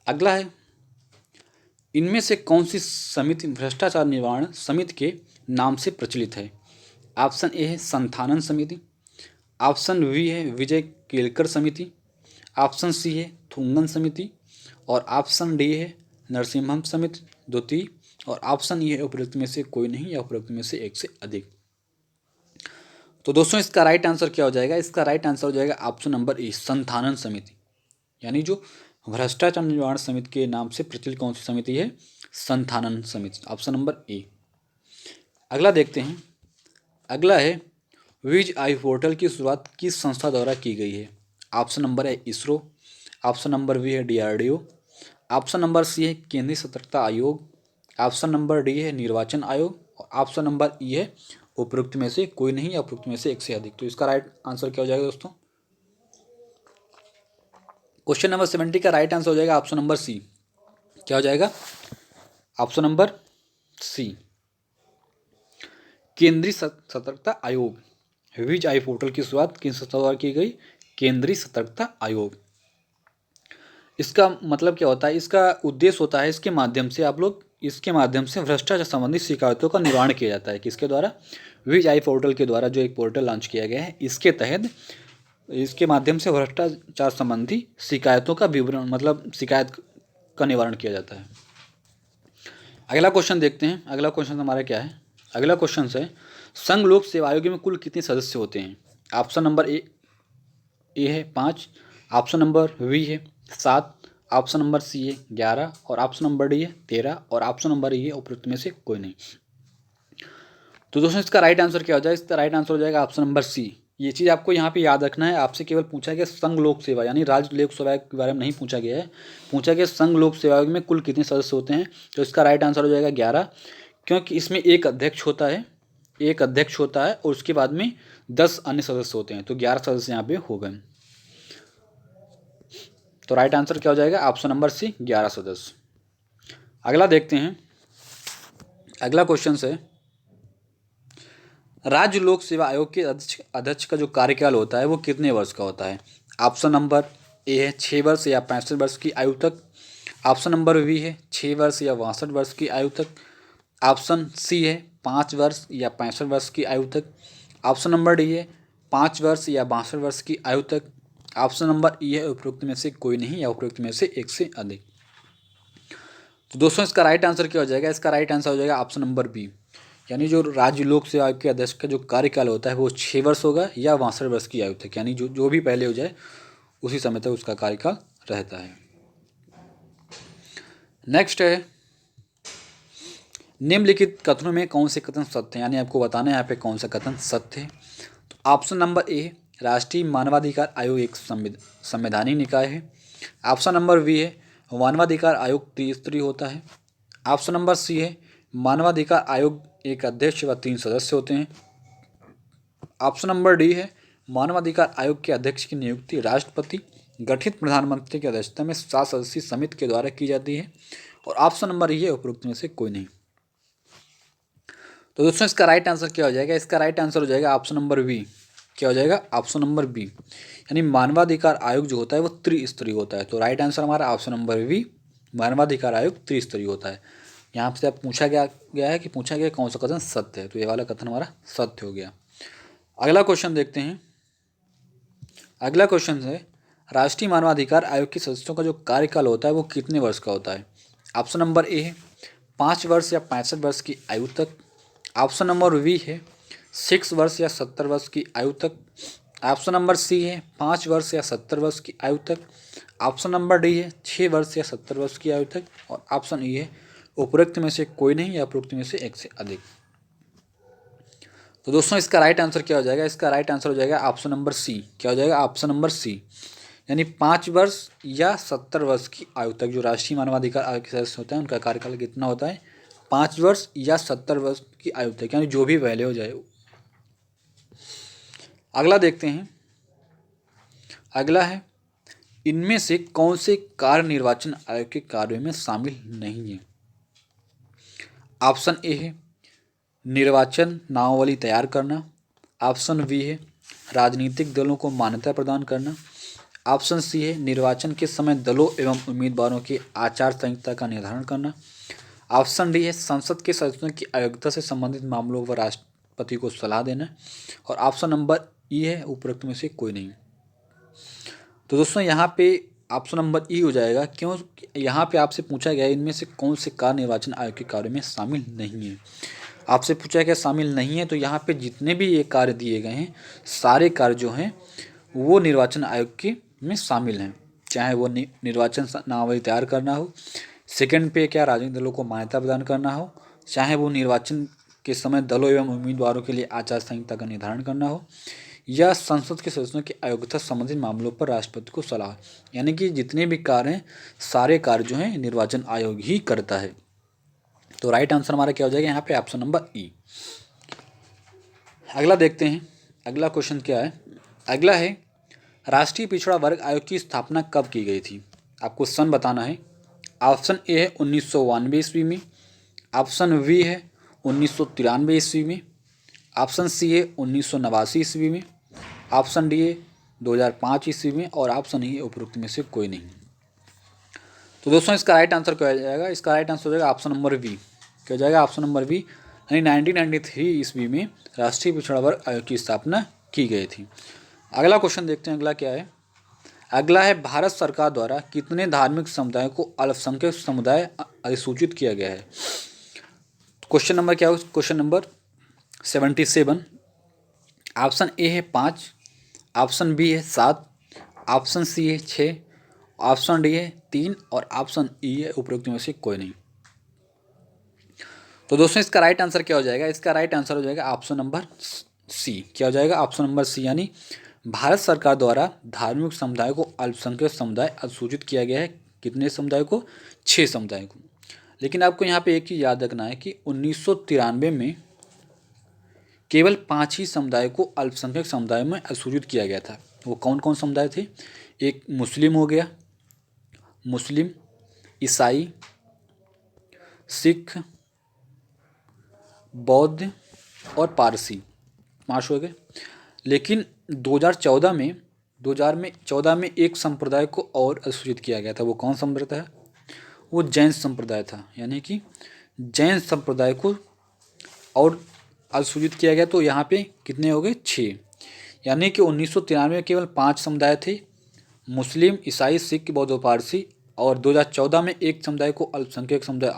अगला है, इनमें से कौन सी समिति भ्रष्टाचार निवारण समिति के नाम से प्रचलित है? ऑप्शन ए है संथानन समिति, ऑप्शन बी है विजय केलकर समिति, ऑप्शन सी है थुंगन समिति और ऑप्शन डी है नरसिम्हम समिति द्वितीय और ऑप्शन ई है उपरोक्त में से कोई नहीं या उपरोक्त में से एक से अधिक। तो दोस्तों इसका राइट आंसर क्या हो जाएगा? इसका राइट आंसर हो जाएगा ऑप्शन नंबर ए संथानन समिति, यानी जो भ्रष्टाचार निवारण समिति के नाम से प्रचलित कौन सी समिति है? संथानन समिति, ऑप्शन नंबर ए। अगला देखते हैं, अगला है विज आई पोर्टल की शुरुआत किस संस्था द्वारा की गई है? ऑप्शन नंबर है इसरो, ऑप्शन नंबर बी है DRDO, ऑप्शन नंबर सी है केंद्रीय सतर्कता आयोग, ऑप्शन नंबर डी है निर्वाचन आयोग और ऑप्शन नंबर ई है उपरोक्त में से कोई नहीं या उपरोक्त में से एक से अधिक। तो इसका राइट आंसर क्या हो जाएगा दोस्तों? क्वेश्चन नंबर 70 का राइट आंसर हो जाएगा ऑप्शन नंबर सी। क्या हो जाएगा? ऑप्शन नंबर सी केंद्रीय सतर्कता आयोग। विज आई पोर्टल की शुरुआत किस संस्था द्वारा की गई? केंद्रीय सतर्कता आयोग। इसका मतलब क्या होता है? इसका उद्देश्य होता है इसके माध्यम से भ्रष्टाचार संबंधी शिकायतों का निवारण किया जाता है। किसके द्वारा? विज आई पोर्टल के द्वारा जो एक पोर्टल लॉन्च किया गया है, इसके तहत इसके माध्यम से भ्रष्टाचार संबंधी शिकायतों का विवरण मतलब शिकायत का निवारण किया जाता है। अगला क्वेश्चन देखते हैं। अगला क्वेश्चन हमारा क्या है? अगला क्वेश्चन है संघ लोक सेवा आयोग में कुल कितने सदस्य होते हैं? ऑप्शन नंबर ए है 5, ऑप्शन नंबर बी है 7, ऑप्शन नंबर सी है 11 और ऑप्शन नंबर डी है 13 और ऑप्शन नंबर ई है उपरोक्त में से कोई नहीं। तो दोस्तों इसका राइट आंसर क्या हो जाएगा? इसका राइट आंसर हो जाएगा ऑप्शन नंबर सी। ये चीज़ आपको यहाँ पे याद रखना है। आपसे केवल पूछा गया संघ लोक सेवा यानी राज्य लोक सेवा के बारे में नहीं पूछा गया है, पूछा गया संघ लोक सेवा आयोग में कुल कितने सदस्य होते हैं। तो इसका राइट आंसर हो जाएगा 11, क्योंकि इसमें एक अध्यक्ष होता है और उसके बाद में 10 अन्य सदस्य होते हैं। तो 11 सदस्य यहाँ पे हो गए। तो राइट आंसर क्या हो जाएगा? ऑप्शन नंबर सी 11 सदस्य। अगला देखते हैं। अगला क्वेश्चन है राज्य लोक सेवा आयोग के अध्यक्ष का जो कार्यकाल होता है वो कितने वर्ष का होता है? ऑप्शन नंबर ए है 6 वर्ष या 65 वर्ष की आयु तक, ऑप्शन नंबर बी है 6 वर्ष या 62 वर्ष की आयु तक, ऑप्शन सी है 5 वर्ष या 65 वर्ष की आयु तक, ऑप्शन नंबर डी है 5 वर्ष या 62 वर्ष की आयु तक, ऑप्शन नंबर ई है उपरोक्त में से कोई नहीं या उपरोक्त में से एक से अधिक। तो दोस्तों इसका राइट आंसर क्या हो जाएगा? इसका राइट आंसर हो जाएगा ऑप्शन नंबर बी, यानी जो राज्य लोक सेवा आयोग के अध्यक्ष का जो कार्यकाल होता है वो 6 वर्ष होगा या 62 वर्ष की आयु तक, यानी जो भी पहले हो जाए उसी समय तक उसका कार्यकाल रहता है। नेक्स्ट है निम्नलिखित कथनों में कौन से कथन सत्य हैं, यानी आपको बताना है यहाँ पे कौन सा कथन सत्य है। तो ऑप्शन नंबर ए राष्ट्रीय मानवाधिकार आयोग एक संवैधानिक निकाय है, ऑप्शन नंबर बी है मानवाधिकार आयोग त्रिस्तरीय होता है, ऑप्शन नंबर सी है मानवाधिकार आयोग एक अध्यक्ष व 3 सदस्य होते हैं, ऑप्शन नंबर डी है मानवाधिकार आयोग के अध्यक्ष की नियुक्ति राष्ट्रपति गठित प्रधानमंत्री की अध्यक्षता में 7 सदस्यीय समिति के द्वारा की जाती है और ऑप्शन नंबर ई है उपरोक्त में से कोई नहीं। तो दोस्तों इसका राइट आंसर क्या हो जाएगा? इसका राइट आंसर हो जाएगा ऑप्शन नंबर बी। क्या हो जाएगा? ऑप्शन नंबर बी, यानी मानवाधिकार आयोग जो होता है वो त्रिस्तरीय होता है। तो राइट आंसर हमारा ऑप्शन नंबर बी मानवाधिकार आयोग त्रिस्तरीय होता है। यहाँ से आप पूछा गया कौन सा कथन सत्य है, तो ये वाला कथन हमारा सत्य हो गया। अगला क्वेश्चन देखते हैं। अगला क्वेश्चन है राष्ट्रीय मानवाधिकार आयोग के सदस्यों का जो कार्यकाल होता है वो कितने वर्ष का होता है? ऑप्शन नंबर ए है 5 वर्ष या 65 वर्ष की आयु तक, ऑप्शन नंबर बी है 6 वर्ष या 70 वर्ष की आयु तक, ऑप्शन नंबर सी है 5 वर्ष या 70 वर्ष की आयु तक, ऑप्शन नंबर डी है 6 वर्ष या 70 वर्ष की आयु तक और ऑप्शन ई है उपरोक्त में से कोई नहीं या उपरोक्त में से एक से अधिक। तो दोस्तों इसका राइट आंसर क्या हो जाएगा? इसका राइट आंसर हो जाएगा ऑप्शन नंबर सी। क्या हो जाएगा? ऑप्शन नंबर सी, यानी 5 वर्ष या 70 वर्ष की आयु तक जो राष्ट्रीय मानवाधिकार आयोग के सदस्य होते हैं उनका कार्यकाल कितना होता है? 5 वर्ष या 70 वर्ष की आयु तक, यानी जो भी पहले हो जाए। अगला देखते हैं। अगला है इनमें से कौन से कार्य निर्वाचन आयोग के कार्यों में शामिल नहीं है? ऑप्शन ए है निर्वाचन नामावली तैयार करना। ऑप्शन बी है राजनीतिक दलों को मान्यता प्रदान करना। ऑप्शन सी है निर्वाचन के समय दलों एवं उम्मीदवारों की आचार संहिता का निर्धारण करना। ऑप्शन डी है संसद के सदस्यों की अयोग्यता से संबंधित मामलों पर राष्ट्रपति को सलाह देना। और ऑप्शन नंबर ई है उपरोक्त में से कोई नहीं। तो दोस्तों यहाँ पे ऑप्शन नंबर ई हो जाएगा। क्यों? यहाँ पे आपसे पूछा गया इनमें से कौन से कार्य निर्वाचन आयोग के कार्य में शामिल नहीं है। आपसे पूछा गया शामिल नहीं है, तो यहाँ पे जितने भी ये कार्य दिए गए हैं सारे कार्य जो हैं वो निर्वाचन आयोग के में शामिल हैं। चाहे वो निर्वाचन नामावली तैयार करना हो, सेकंड पे क्या राजनीतिक दलों को मान्यता प्रदान करना हो, चाहे वो निर्वाचन के समय दलों एवं उम्मीदवारों के लिए आचार संहिता का निर्धारण करना हो, या संसद के सदस्यों की अयोग्यता संबंधित मामलों पर राष्ट्रपति को सलाह। यानी कि जितने भी कार्य हैं सारे कार्य जो हैं निर्वाचन आयोग ही करता है। तो राइट आंसर हमारा क्या हो जाएगा यहाँ पे ऑप्शन नंबर ई। अगला देखते हैं, अगला क्वेश्चन क्या है। अगला है राष्ट्रीय पिछड़ा वर्ग आयोग की स्थापना कब की गई थी। आपको सन बताना है। ऑप्शन ए है 1992 ईस्वी में। ऑप्शन बी है 1993 ईस्वी में। ऑप्शन सी है 1989 ईस्वी में। ऑप्शन डी है 2005 ईस्वी में। और ऑप्शन ई है उपरोक्त में से कोई नहीं। तो दोस्तों इसका राइट आंसर क्या हो जाएगा। इसका राइट आंसर हो जाएगा ऑप्शन नंबर बी। क्या हो जाएगा ऑप्शन नंबर बी, यानी 1993 ईस्वी में राष्ट्रीय पिछड़ा वर्ग आयोग की स्थापना की गई थी। अगला क्वेश्चन देखते हैं, अगला क्या है। अगला है भारत सरकार द्वारा कितने धार्मिक समुदायों को अल्पसंख्यक समुदाय अधिसूचित किया गया है। क्वेश्चन नंबर क्या है, क्वेश्चन नंबर 77। ऑप्शन ए है 5, ऑप्शन बी है 7, ऑप्शन सी है 6, ऑप्शन डी है 3 और ऑप्शन ई है उपरोक्त में से कोई नहीं। तो दोस्तों इसका राइट आंसर क्या हो जाएगा। इसका राइट आंसर हो जाएगा ऑप्शन नंबर सी। क्या हो जाएगा ऑप्शन नंबर सी, यानी भारत सरकार द्वारा धार्मिक समुदाय को अल्पसंख्यक समुदाय अधिसूचित किया गया है। कितने समुदाय को? 6 समुदाय को। लेकिन आपको यहाँ पे एक चीज़ याद रखना है कि 1993 में केवल 5 ही समुदाय को अल्पसंख्यक समुदाय में अधिसूचित किया गया था। वो कौन कौन समुदाय थे? एक मुस्लिम हो गया, मुस्लिम, ईसाई, सिख, बौद्ध और पारसी, 5 हो गए। लेकिन 2014 में एक संप्रदाय को और अधिसूचित किया गया था। वो कौन संप्रदाय था? वो जैन संप्रदाय था। यानी कि जैन संप्रदाय को और अधिसूचित किया गया। तो यहाँ पे कितने हो गए? 6। यानी कि 1993 में केवल 5 समुदाय थे, मुस्लिम, ईसाई, सिख, बौद्ध और पारसी। और 2014 में एक समुदाय को अल्पसंख्यक समुदाय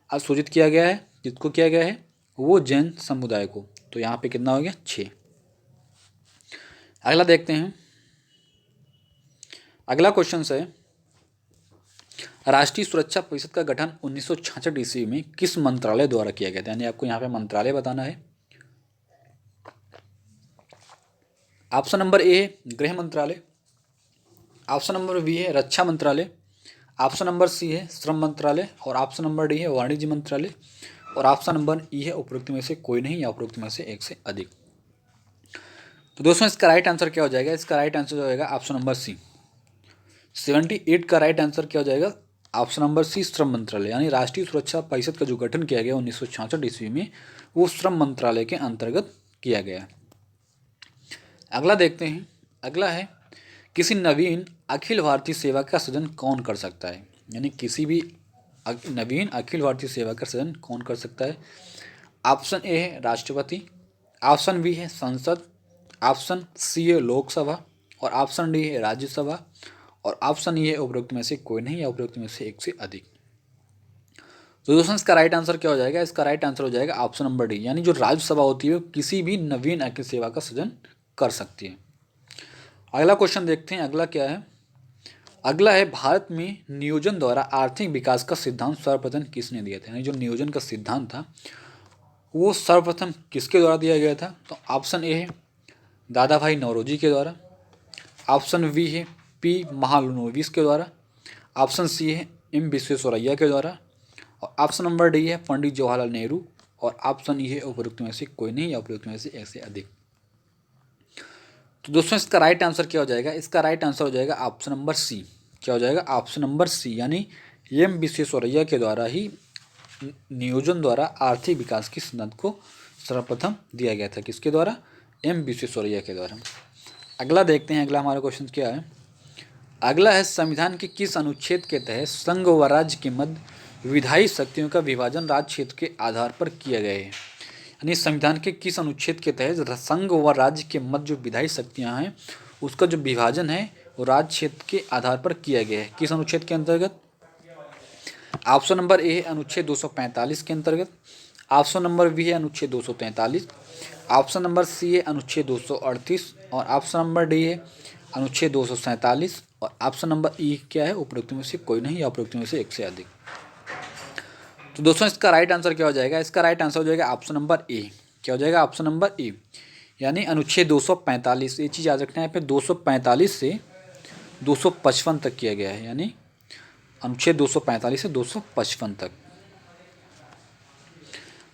अधिसूचित किया गया है। किसको किया गया है? वो जैन समुदाय को। तो यहाँ पे कितना हो गया? 6। अगला देखते हैं। अगला क्वेश्चन है राष्ट्रीय सुरक्षा परिषद का गठन 1966 ईस्वी में किस मंत्रालय द्वारा किया गया था। यानी आपको यहाँ पे मंत्रालय बताना है। ऑप्शन नंबर ए है गृह मंत्रालय, ऑप्शन नंबर बी है रक्षा मंत्रालय, ऑप्शन नंबर सी है श्रम मंत्रालय और ऑप्शन नंबर डी है वाणिज्य मंत्रालय और ऑप्शन नंबर ई है उपरोक्त में से कोई नहीं या उपरोक्त में से एक से अधिक। तो दोस्तों इसका राइट आंसर क्या हो जाएगा। इसका राइट आंसर हो जाएगा ऑप्शन नंबर सी। 78 का राइट आंसर क्या हो जाएगा? ऑप्शन नंबर सी श्रम मंत्रालय। यानी राष्ट्रीय सुरक्षा परिषद का जो गठन किया गया 1966 ईस्वी में वो श्रम मंत्रालय के अंतर्गत किया गया। अगला देखते हैं। अगला है किसी नवीन अखिल भारतीय सेवा का सृजन कौन कर सकता है। यानी किसी भी नवीन अखिल भारतीय सेवा का सृजन कौन कर सकता है। ऑप्शन ए है राष्ट्रपति, ऑप्शन बी है संसद, ऑप्शन सी है लोकसभा और ऑप्शन डी है राज्यसभा और ऑप्शन ई है उपरोक्त में से कोई नहीं या उपरोक्त में से एक से अधिक। तो दोस्तों इसका राइट आंसर क्या हो जाएगा। इसका राइट आंसर हो जाएगा ऑप्शन नंबर डी, यानी जो राज्यसभा होती है किसी भी नवीन अखिल सेवा का सृजन कर सकती है। अगला क्वेश्चन देखते हैं। अगला क्या है। अगला है भारत में नियोजन द्वारा आर्थिक विकास का सिद्धांत सर्वप्रथम किसने दिया था। यानी जो नियोजन का सिद्धांत था वो सर्वप्रथम किसके द्वारा दिया गया था। तो ऑप्शन ए है दादा भाई नौरोजी के द्वारा, ऑप्शन बी है पी महालनोबिस के द्वारा, ऑप्शन सी है एम विश्वेश्वरैया के द्वारा और ऑप्शन नंबर डी है पंडित जवाहरलाल नेहरू और ऑप्शन ई है उपरोक्त में से कोई नहीं या उपरोक्त में से एक से अधिक। तो दोस्तों इसका राइट आंसर क्या हो जाएगा। इसका राइट आंसर हो जाएगा ऑप्शन नंबर सी। क्या हो जाएगा? ऑप्शन नंबर सी, यानी एम विश्वेश्वरैया के द्वारा ही नियोजन द्वारा आर्थिक विकास की सनद को सर्वप्रथम दिया गया था। किसके द्वारा? एम विश्वेश्वरैया के द्वारा। अगला देखते हैं, अगला हमारा क्वेश्चन क्या है। अगला है संविधान के किस अनुच्छेद के तहत संघ व राज्य के मध्य विधायी शक्तियों का विभाजन राज्य क्षेत्र के आधार पर किया गया है। यानी संविधान के किस अनुच्छेद के तहत संघ व राज्य के मध्य जो विधायी शक्तियाँ हैं उसका जो विभाजन है वो राज्य क्षेत्र के आधार पर किया गया है। किस अनुच्छेद के अंतर्गत? ऑप्शन नंबर ए है अनुच्छेद 245 के अंतर्गत, ऑप्शन नंबर बी है अनुच्छेद 243, ऑप्शन नंबर सी है अनुच्छेद 238 और ऑप्शन नंबर डी है अनुच्छेद 247 और ऑप्शन नंबर ई क्या है? उपरोक्त में से कोई नहीं या उपरोक्त में से एक से अधिक। तो दोस्तों इसका राइट आंसर क्या हो जाएगा? इसका राइट आंसर हो जाएगा ऑप्शन नंबर ए। क्या हो जाएगा? ऑप्शन नंबर ए, यानी अनुच्छेद 245। ये चीज़ याद रखना है, यहाँ पे 245 से 255 तक किया गया है, यानी अनुच्छेद 245 से 255 तक।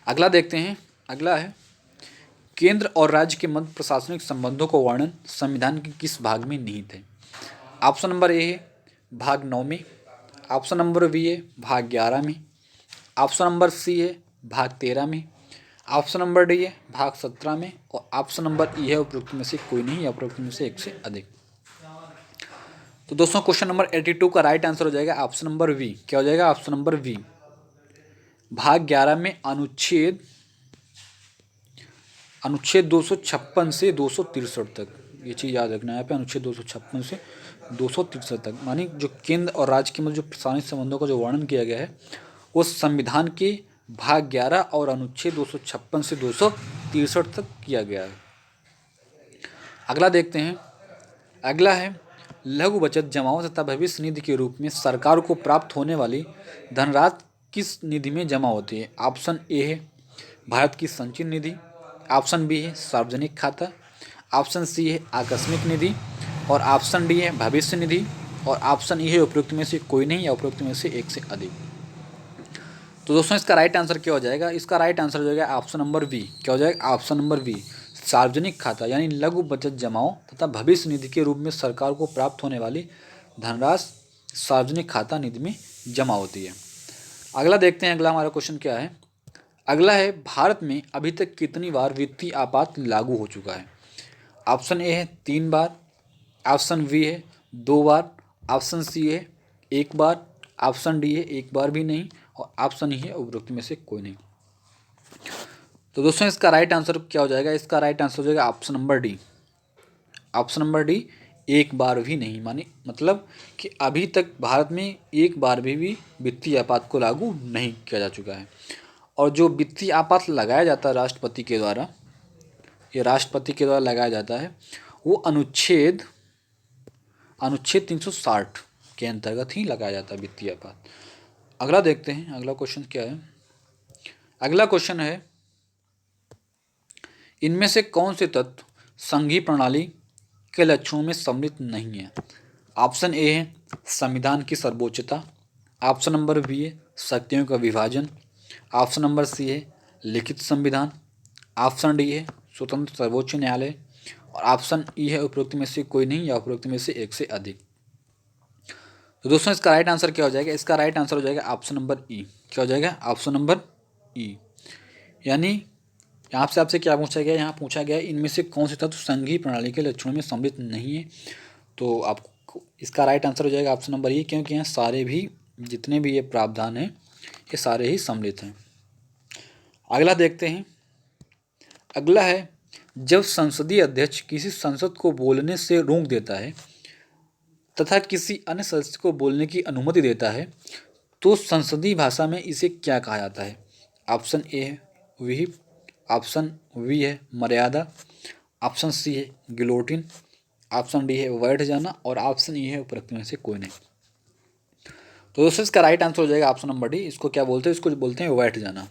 अगला देखते हैं, अगला है केंद्र और राज्य के मध्य प्रशासनिक संबंधों को वर्णन संविधान के किस भाग में निहित है? ऑप्शन नंबर ए है भाग 9 में, ऑप्शन नंबर बी है भाग 11 में, ऑप्शन नंबर सी है भाग 13 में, ऑप्शन नंबर डी है भाग 17 में और ऑप्शन नंबर ई है उपरोक्त में से कोई नहीं या उपरोक्त में से एक से अधिक। तो दोस्तों क्वेश्चन नंबर 82 का राइट आंसर हो जाएगा ऑप्शन नंबर वी। क्या हो जाएगा? ऑप्शन नंबर वी, भाग 11 में अनुच्छेद 256 से 263 तक। ये चीज़ याद रखना है यहाँ पे, अनुच्छेद 256 से 263 तक, मानी जो केंद्र और राज्य के मध्य जो प्रशासनिक संबंधों का जो वर्णन किया गया है वो संविधान के भाग 11 और अनुच्छेद 256 से 263 तक किया गया है। अगला देखते हैं, अगला है लघु बचत जमाओं तथा भविष्य निधि के रूप में सरकार को प्राप्त होने वाली धनराशि किस निधि में जमा होती है? ऑप्शन ए है भारत की संचित निधि, ऑप्शन बी है सार्वजनिक खाता, ऑप्शन सी है आकस्मिक निधि और ऑप्शन डी है भविष्य निधि और ऑप्शन ई है उपरोक्त में से कोई नहीं या उपरोक्त में से एक से अधिक। तो दोस्तों इसका राइट आंसर क्या हो जाएगा? इसका राइट आंसर हो जाएगा ऑप्शन नंबर बी। क्या हो जाएगा? ऑप्शन नंबर बी, सार्वजनिक खाता, यानी लघु बचत जमाओं तथा भविष्य निधि के रूप में सरकार को प्राप्त होने वाली धनराशि सार्वजनिक खाता निधि में जमा होती है। अगला देखते हैं, अगला हमारा क्वेश्चन क्या है। अगला है भारत में अभी तक कितनी बार वित्तीय आपात लागू हो चुका है? ऑप्शन ए है 3 बार, ऑप्शन बी है 2 बार, ऑप्शन सी है 1 बार, ऑप्शन डी है 1 बार भी नहीं और ऑप्शन ई है उपरोक्त में से कोई नहीं। तो दोस्तों इसका राइट आंसर क्या हो जाएगा? इसका राइट आंसर हो जाएगा option number D. Option number D, 1 बार भी नहीं, मानी मतलब कि अभी तक भारत में 1 बार भी वित्तीय आपात को लागू नहीं किया जा चुका है। और जो वित्तीय आपात लगाया जाता है राष्ट्रपति के द्वारा, ये राष्ट्रपति के द्वारा लगाया जाता है, वो अनुच्छेद 360 के अंतर्गत ही लगाया जाता है वित्तीय आपात। अगला देखते हैं, अगला क्वेश्चन क्या है। अगला क्वेश्चन है इनमें से कौन से तत्व संघीय प्रणाली के लक्षणों में सम्मिलित नहीं है? ऑप्शन ए है संविधान की सर्वोच्चता, ऑप्शन नंबर बी है शक्तियों का विभाजन, ऑप्शन नंबर सी है लिखित संविधान, ऑप्शन डी है स्वतंत्र सर्वोच्च न्यायालय और ऑप्शन ई है उपरोक्त में से कोई नहीं या उपरोक्त में से एक से अधिक। तो दोस्तों इसका राइट आंसर क्या हो जाएगा? इसका राइट आंसर हो जाएगा ऑप्शन नंबर ई। क्या हो जाएगा? ऑप्शन नंबर ई, यानी यहाँ से आपसे क्या पूछा गया? यहाँ पूछा गया इनमें से कौन से तत्व संघीय प्रणाली के लक्षणों में सम्मिलित नहीं है। तो आपको इसका राइट आंसर हो जाएगा ऑप्शन नंबर ई, क्योंकि यहाँ सारे भी जितने भी ये प्रावधान हैं ये सारे ही सम्मिलित हैं। अगला देखते हैं, अगला है जब संसदीय अध्यक्ष किसी सांसद को बोलने से रोक देता है तथा किसी अन्य सदस्य को बोलने की अनुमति देता है तो संसदीय भाषा में इसे क्या कहा जाता है? ऑप्शन ए है व्हिप, ऑप्शन बी है मर्यादा, ऑप्शन सी है गिलोटिन, ऑप्शन डी है बैठ जाना और ऑप्शन ई है उपरोक्त में से कोई नहीं। तो दोस्तों इसका राइट आंसर हो जाएगा ऑप्शन नंबर डी। इसको क्या बोलते हैं? इसको बोलते हैं बैठ जाना।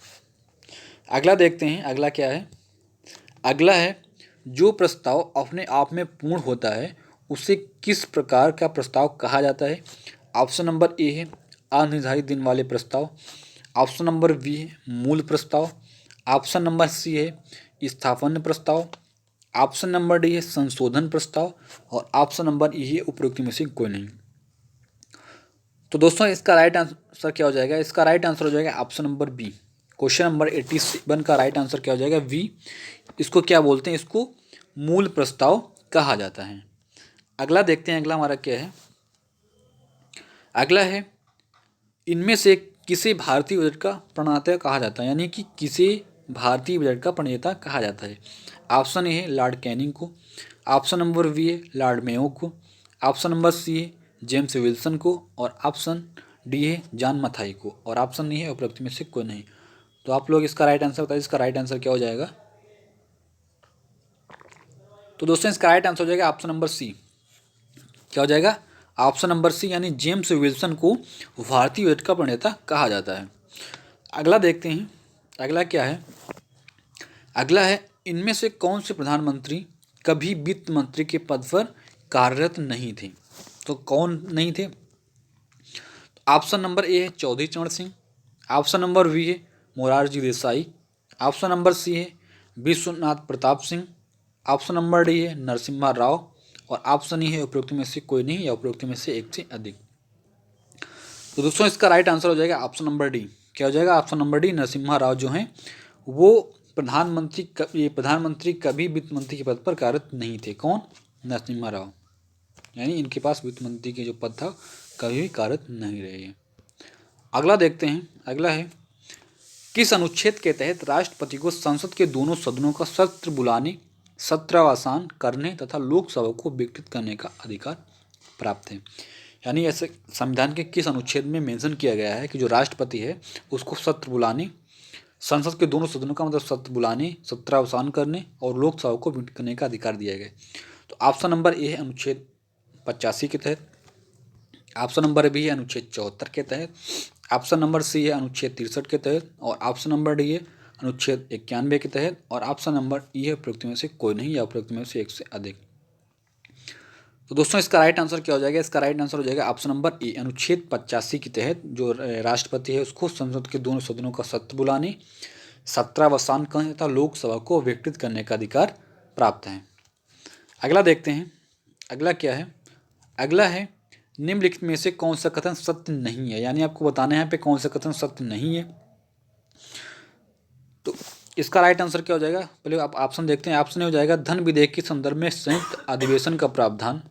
अगला देखते हैं, अगला क्या है। अगला है जो प्रस्ताव अपने आप में पूर्ण होता है उसे किस प्रकार का प्रस्ताव कहा जाता है? ऑप्शन नंबर ए है अनिर्धारित दिन वाले प्रस्ताव, ऑप्शन नंबर बी है मूल प्रस्ताव, ऑप्शन नंबर सी है स्थापन प्रस्ताव, ऑप्शन नंबर डी है संशोधन प्रस्ताव और ऑप्शन नंबर ई है उपरोक्त में से कोई नहीं। तो दोस्तों इसका राइट आंसर क्या हो जाएगा? इसका राइट आंसर हो जाएगा option number B. Question number 87 का राइट आंसर क्या हो जाएगा? वी। इसको क्या बोलते हैं? इसको मूल प्रस्ताव कहा जाता है। अगला देखते हैं, अगला हमारा क्या है? अगला है, इनमें से किसे भारतीय बजट का प्रणेता कहा जाता है, यानी कि किसे भारतीय बजट का प्रणेता कहा जाता है? ऑप्शन ए है लॉर्ड कैनिंग को, ऑप्शन नंबर बी है लॉर्ड मेयो को, ऑप्शन नंबर सी है जेम्स विल्सन को, और ऑप्शन डी है जॉन मथाई को, और ऑप्शन नहीं है उपरोक्त में से कोई नहीं। तो आप लोग इसका राइट आंसर बताइए, इसका राइट आंसर क्या हो जाएगा? तो दोस्तों इसका राइट आंसर हो जाएगा ऑप्शन नंबर सी। क्या हो जाएगा? ऑप्शन नंबर सी, यानी जेम्स विल्सन को भारतीय बजट का प्रणेता कहा जाता है। अगला देखते हैं, अगला क्या है? अगला है, इनमें से कौन से प्रधानमंत्री कभी वित्त मंत्री के पद पर कार्यरत नहीं थे? तो कौन नहीं थे? ऑप्शन नंबर ए है चौधरी चरण सिंह, ऑप्शन नंबर बी है Morarji Desai, option number C है Vishwanath Pratap Singh, option number D है नरसिम्हा राव, और ऑप्शन ई है उपरोक्त में से कोई नहीं या उपरोक्त में से एक से अधिक। तो दोस्तों इसका राइट आंसर हो जाएगा ऑप्शन नंबर डी। क्या हो जाएगा? Option number D, Narasimha Rao जो हैं वो प्रधानमंत्री कभी वित्त मंत्री के पद पर कार्यरत नहीं थे। कौन? नरसिम्हा राव, यानी इनके पास वित्त मंत्री के जो पद था कभी भी कार्यरत नहीं रहे हैं। अगला देखते हैं, अगला है, किस अनुच्छेद के तहत राष्ट्रपति को संसद के दोनों सदनों का सत्र बुलाने, सत्रावसान करने तथा लोकसभा को विघटित करने का अधिकार प्राप्त है? यानी ऐसे संविधान के किस अनुच्छेद में मेंशन किया गया है कि जो राष्ट्रपति है उसको सत्र बुलाने, संसद के दोनों सदनों का मतलब सत्र बुलाने, सत्रावसान करने और लोकसभा को विघटित करने का अधिकार दिया गया है? तो ऑप्शन नंबर ए है अनुच्छेद 85 के तहत, ऑप्शन नंबर बी है अनुच्छेद 74 के तहत, ऑप्शन नंबर सी है अनुच्छेद 63 के तहत, और ऑप्शन नंबर डी है अनुच्छेद 91 के तहत, और ऑप्शन नंबर ई है उपरोक्त में से कोई नहीं या उपरोक्त में से एक से अधिक। तो दोस्तों इसका राइट आंसर क्या हो जाएगा? इसका राइट आंसर हो जाएगा ऑप्शन नंबर ए, अनुच्छेद 85 के तहत जो राष्ट्रपति है उसको संसद के दोनों सदनों का सत्र बुलाने, सत्रावसान करने तथा लोकसभा को विघटित करने का अधिकार प्राप्त है। अगला देखते हैं, अगला क्या है? अगला है, निम्नलिखित में से कौन सा कथन सत्य नहीं है? यानी आपको बताना है यहाँ पे कौन सा कथन सत्य नहीं है। तो इसका राइट आंसर क्या हो जाएगा? पहले आप ऑप्शन देखते हैं। ऑप्शन हो जाएगा धन विधेयक के संदर्भ में संयुक्त अधिवेशन का प्रावधान,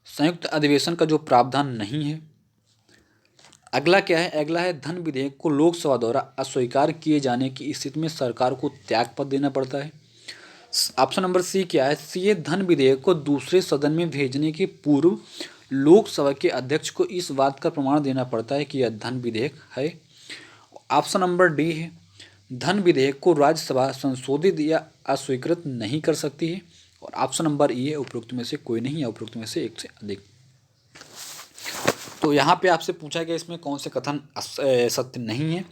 संयुक्त अधिवेशन का जो प्रावधान नहीं है। अगला क्या है? अगला है, धन विधेयक को लोकसभा द्वारा अस्वीकार किए जाने की स्थिति में सरकार को त्यागपत्र देना पड़ता है। ऑप्शन नंबर सी क्या है? सी है, धन विधेयक को दूसरे सदन में भेजने के पूर्व लोकसभा के अध्यक्ष को इस बात का प्रमाण देना पड़ता है कि यह धन विधेयक है। ऑप्शन नंबर डी है, धन विधेयक को राज्यसभा संशोधित या अस्वीकृत नहीं कर सकती है, और ऑप्शन नंबर ई है उपरोक्त में से कोई नहीं या उपरोक्त में से एक से अधिक। तो यहाँ पे आपसे पूछा गया इसमें कौन से कथन सत्य नहीं है?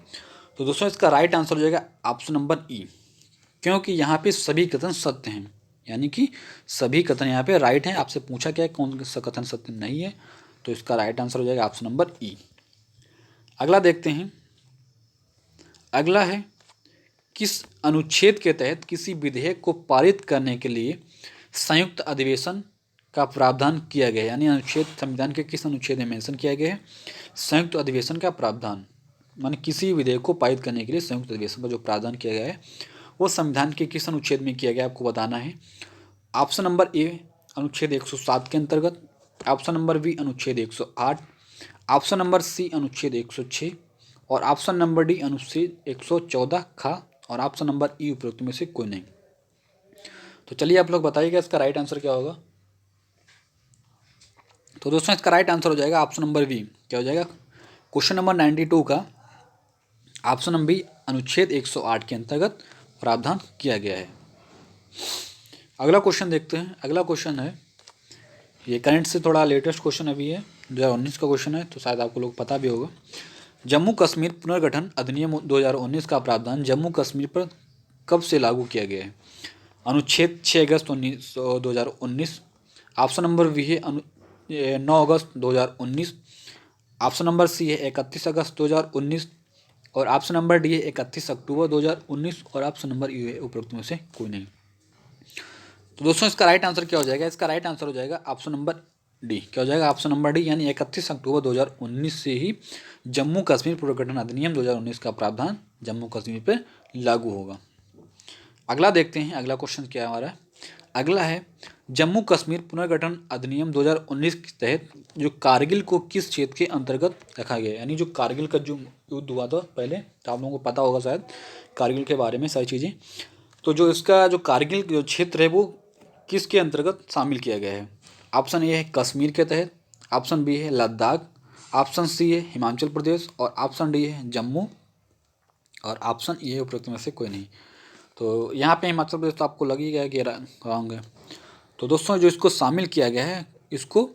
तो दोस्तों इसका राइट आंसर हो जाएगा ऑप्शन नंबर ई, क्योंकि यहाँ पे सभी कथन सत्य हैं, यानी कि सभी कथन यहाँ पे राइट हैं। आपसे पूछा क्या है कौन सा कथन सत्य नहीं है, तो इसका राइट आंसर हो जाएगा ऑप्शन नंबर ई। अगला देखते हैं, अगला है, किस अनुच्छेद के तहत किसी विधेयक को पारित करने के लिए संयुक्त अधिवेशन का प्रावधान किया गया है? यानी अनुच्छेद, संविधान के किस अनुच्छेद में मेंशन किया गया है संयुक्त अधिवेशन का प्रावधान? माने किसी विधेयक को पारित करने के लिए संयुक्त अधिवेशन का जो प्रावधान किया गया है वो संविधान के किस अनुच्छेद में किया गया आपको बताना है। ऑप्शन नंबर ए अनुच्छेद 107 के अंतर्गत, ऑप्शन नंबर बी अनुच्छेद 108, ऑप्शन नंबर सी अनुच्छेद 106, और ऑप्शन नंबर डी अनुच्छेद 114 खा, और ऑप्शन नंबर ई उपरोक्त में से कोई नहीं। तो चलिए आप लोग बताइएगा इसका राइट आंसर क्या होगा। तो दोस्तों इसका राइट आंसर हो जाएगा ऑप्शन नंबर बी। क्या हो जाएगा? क्वेश्चन नंबर 92 का ऑप्शन नंबर बी अनुच्छेद 108 के अंतर्गत प्रावधान किया गया है। अगला क्वेश्चन देखते हैं। अगला क्वेश्चन है, ये करंट से थोड़ा लेटेस्ट क्वेश्चन अभी है, 2019 का क्वेश्चन है, तो शायद आपको लोग पता भी होगा। जम्मू कश्मीर पुनर्गठन अधिनियम 2019 का प्रावधान जम्मू कश्मीर पर कब से लागू किया गया है? अनुच्छेद 6 अगस्त 2019, ऑप्शन नंबर बी है 9 अगस्त 2019, ऑप्शन नंबर सी है 31 अगस्त 2019, और ऑप्शन नंबर डी है 31 अक्टूबर 2019, और ऑप्शन नंबर यू है उपरोक्त में से कोई नहीं। तो दोस्तों इसका राइट आंसर क्या हो जाएगा? इसका राइट आंसर हो जाएगा ऑप्शन नंबर डी क्या हो जाएगा, ऑप्शन नंबर डी, यानी 31 अक्टूबर 2019 से ही जम्मू कश्मीर पुनर्गठन अधिनियम 2019 का प्रावधान जम्मू कश्मीर पर लागू होगा। अगला देखते हैं, अगला क्वेश्चन क्या है हमारा। अगला है जम्मू कश्मीर पुनर्गठन अधिनियम 2019 के तहत जो कारगिल को किस क्षेत्र के अंतर्गत रखा गया है, यानी जो कारगिल का जो युद्ध हुआ था पहले, तो आप लोगों को पता होगा शायद कारगिल के बारे में सारी चीज़ें। तो जो इसका जो कारगिल जो क्षेत्र है वो किसके अंतर्गत शामिल किया गया है। ऑप्शन ए है कश्मीर के तहत, ऑप्शन बी है लद्दाख, ऑप्शन सी है हिमाचल प्रदेश और ऑप्शन डी है जम्मू और ऑप्शन ए है उपरोक्त में से कोई नहीं। तो यहाँ पे हिमाचल प्रदेश तो आपको लग ही गया कि रॉन्ग है। तो दोस्तों जो इसको शामिल किया गया है इसको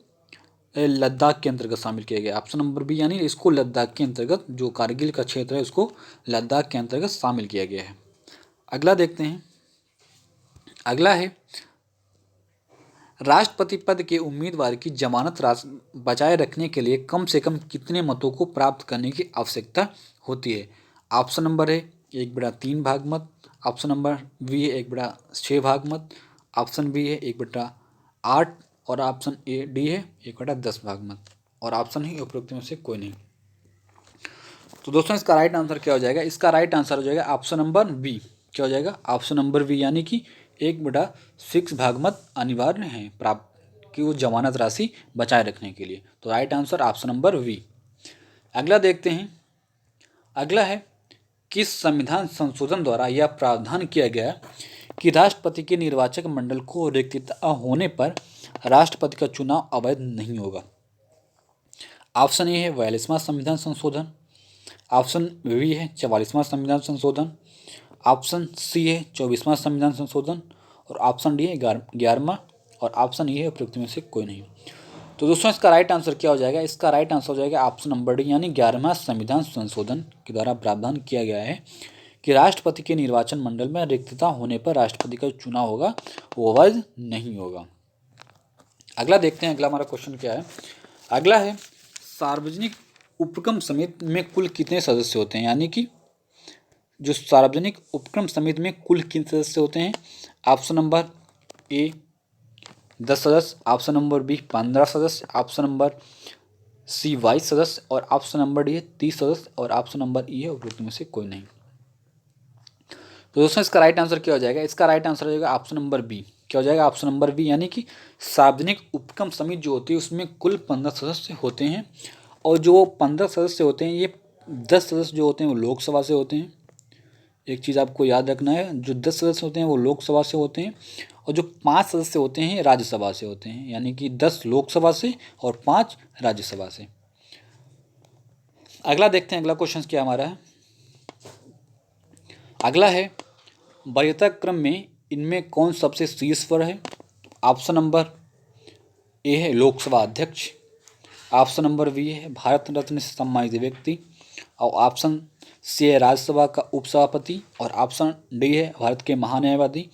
लद्दाख के अंतर्गत शामिल किया गया, ऑप्शन नंबर बी, यानी इसको लद्दाख के अंतर्गत जो कारगिल का क्षेत्र है उसको लद्दाख के अंतर्गत शामिल किया गया है। अगला देखते हैं, अगला है राष्ट्रपति पद के उम्मीदवार की जमानत राशि बचाए रखने के लिए कम से कम कितने मतों को प्राप्त करने की आवश्यकता होती है। ऑप्शन नंबर है 1/3 भाग मत, ऑप्शन नंबर बी है 1/6 भाग मत, ऑप्शन बी है 1/8 और ऑप्शन ए डी है 1/10 भाग मत और ऑप्शन ही उपरोक्त में से कोई नहीं। तो दोस्तों इसका राइट आंसर क्या हो जाएगा, इसका राइट आंसर हो जाएगा ऑप्शन नंबर बी। क्या हो जाएगा, ऑप्शन नंबर बी, यानी कि 1/6 भाग मत अनिवार्य है प्राप्त की वो जमानत राशि बचाए रखने के लिए। तो right answer option number B. अगला देखते हैं, अगला है किस संविधान संशोधन द्वारा यह प्रावधान किया गया कि राष्ट्रपति के निर्वाचक मंडल को रिक्तता होने पर राष्ट्रपति का चुनाव अवैध नहीं होगा। ऑप्शन ए है 42वां संविधान संशोधन, ऑप्शन बी है 44वां संविधान संशोधन, ऑप्शन सी है 24वां संविधान संशोधन और ऑप्शन डी है 11वां और ऑप्शन ई है उपयुक्त में से कोई नहीं। तो दोस्तों इसका राइट आंसर क्या हो जाएगा, इसका राइट आंसर हो जाएगा ऑप्शन नंबर डी, यानी 11वां संविधान संशोधन के द्वारा प्रावधान किया गया है कि राष्ट्रपति के निर्वाचन मंडल में रिक्तता होने पर राष्ट्रपति का चुनाव होगा वो अवैध नहीं होगा। अगला देखते हैं, अगला हमारा क्वेश्चन क्या है। अगला है सार्वजनिक उपक्रम समिति में कुल कितने सदस्य होते हैं, यानी कि जो सार्वजनिक उपक्रम समिति में कुल कितने सदस्य होते हैं। ऑप्शन नंबर ए 10 सदस्य, ऑप्शन नंबर बी 15 सदस्य, ऑप्शन नंबर सी 22 सदस्य और ऑप्शन नंबर डी है 30 सदस्य और ऑप्शन नंबर ई है उपरोक्त में से कोई नहीं। तो दोस्तों इसका राइट आंसर क्या हो जाएगा, इसका राइट आंसर हो जाएगा ऑप्शन नंबर बी। क्या हो जाएगा, ऑप्शन नंबर बी, यानी कि सार्वजनिक उपक्रम समिति जो होती है उसमें कुल 15 सदस्य होते हैं और जो 15 सदस्य होते हैं ये 10 सदस्य जो होते हैं वो लोकसभा से होते हैं। एक चीज़ आपको याद रखना है, जो 10 सदस्य होते हैं वो लोकसभा से होते हैं और जो 5 सदस्य होते हैं राज्यसभा से होते हैं, यानी कि 10 लोकसभा से और 5 राज्यसभा से। अगला देखते हैं, अगला क्वेश्चन क्या हमारा है। अगला है वरीयता क्रम में इनमें कौन सबसे शीर्ष पर है। ऑप्शन नंबर ए है लोकसभा अध्यक्ष, ऑप्शन नंबर बी है भारत रत्न से सम्मानित व्यक्ति और ऑप्शन सी है राज्यसभा का उपसभापति और ऑप्शन डी है भारत के महान्यायवादी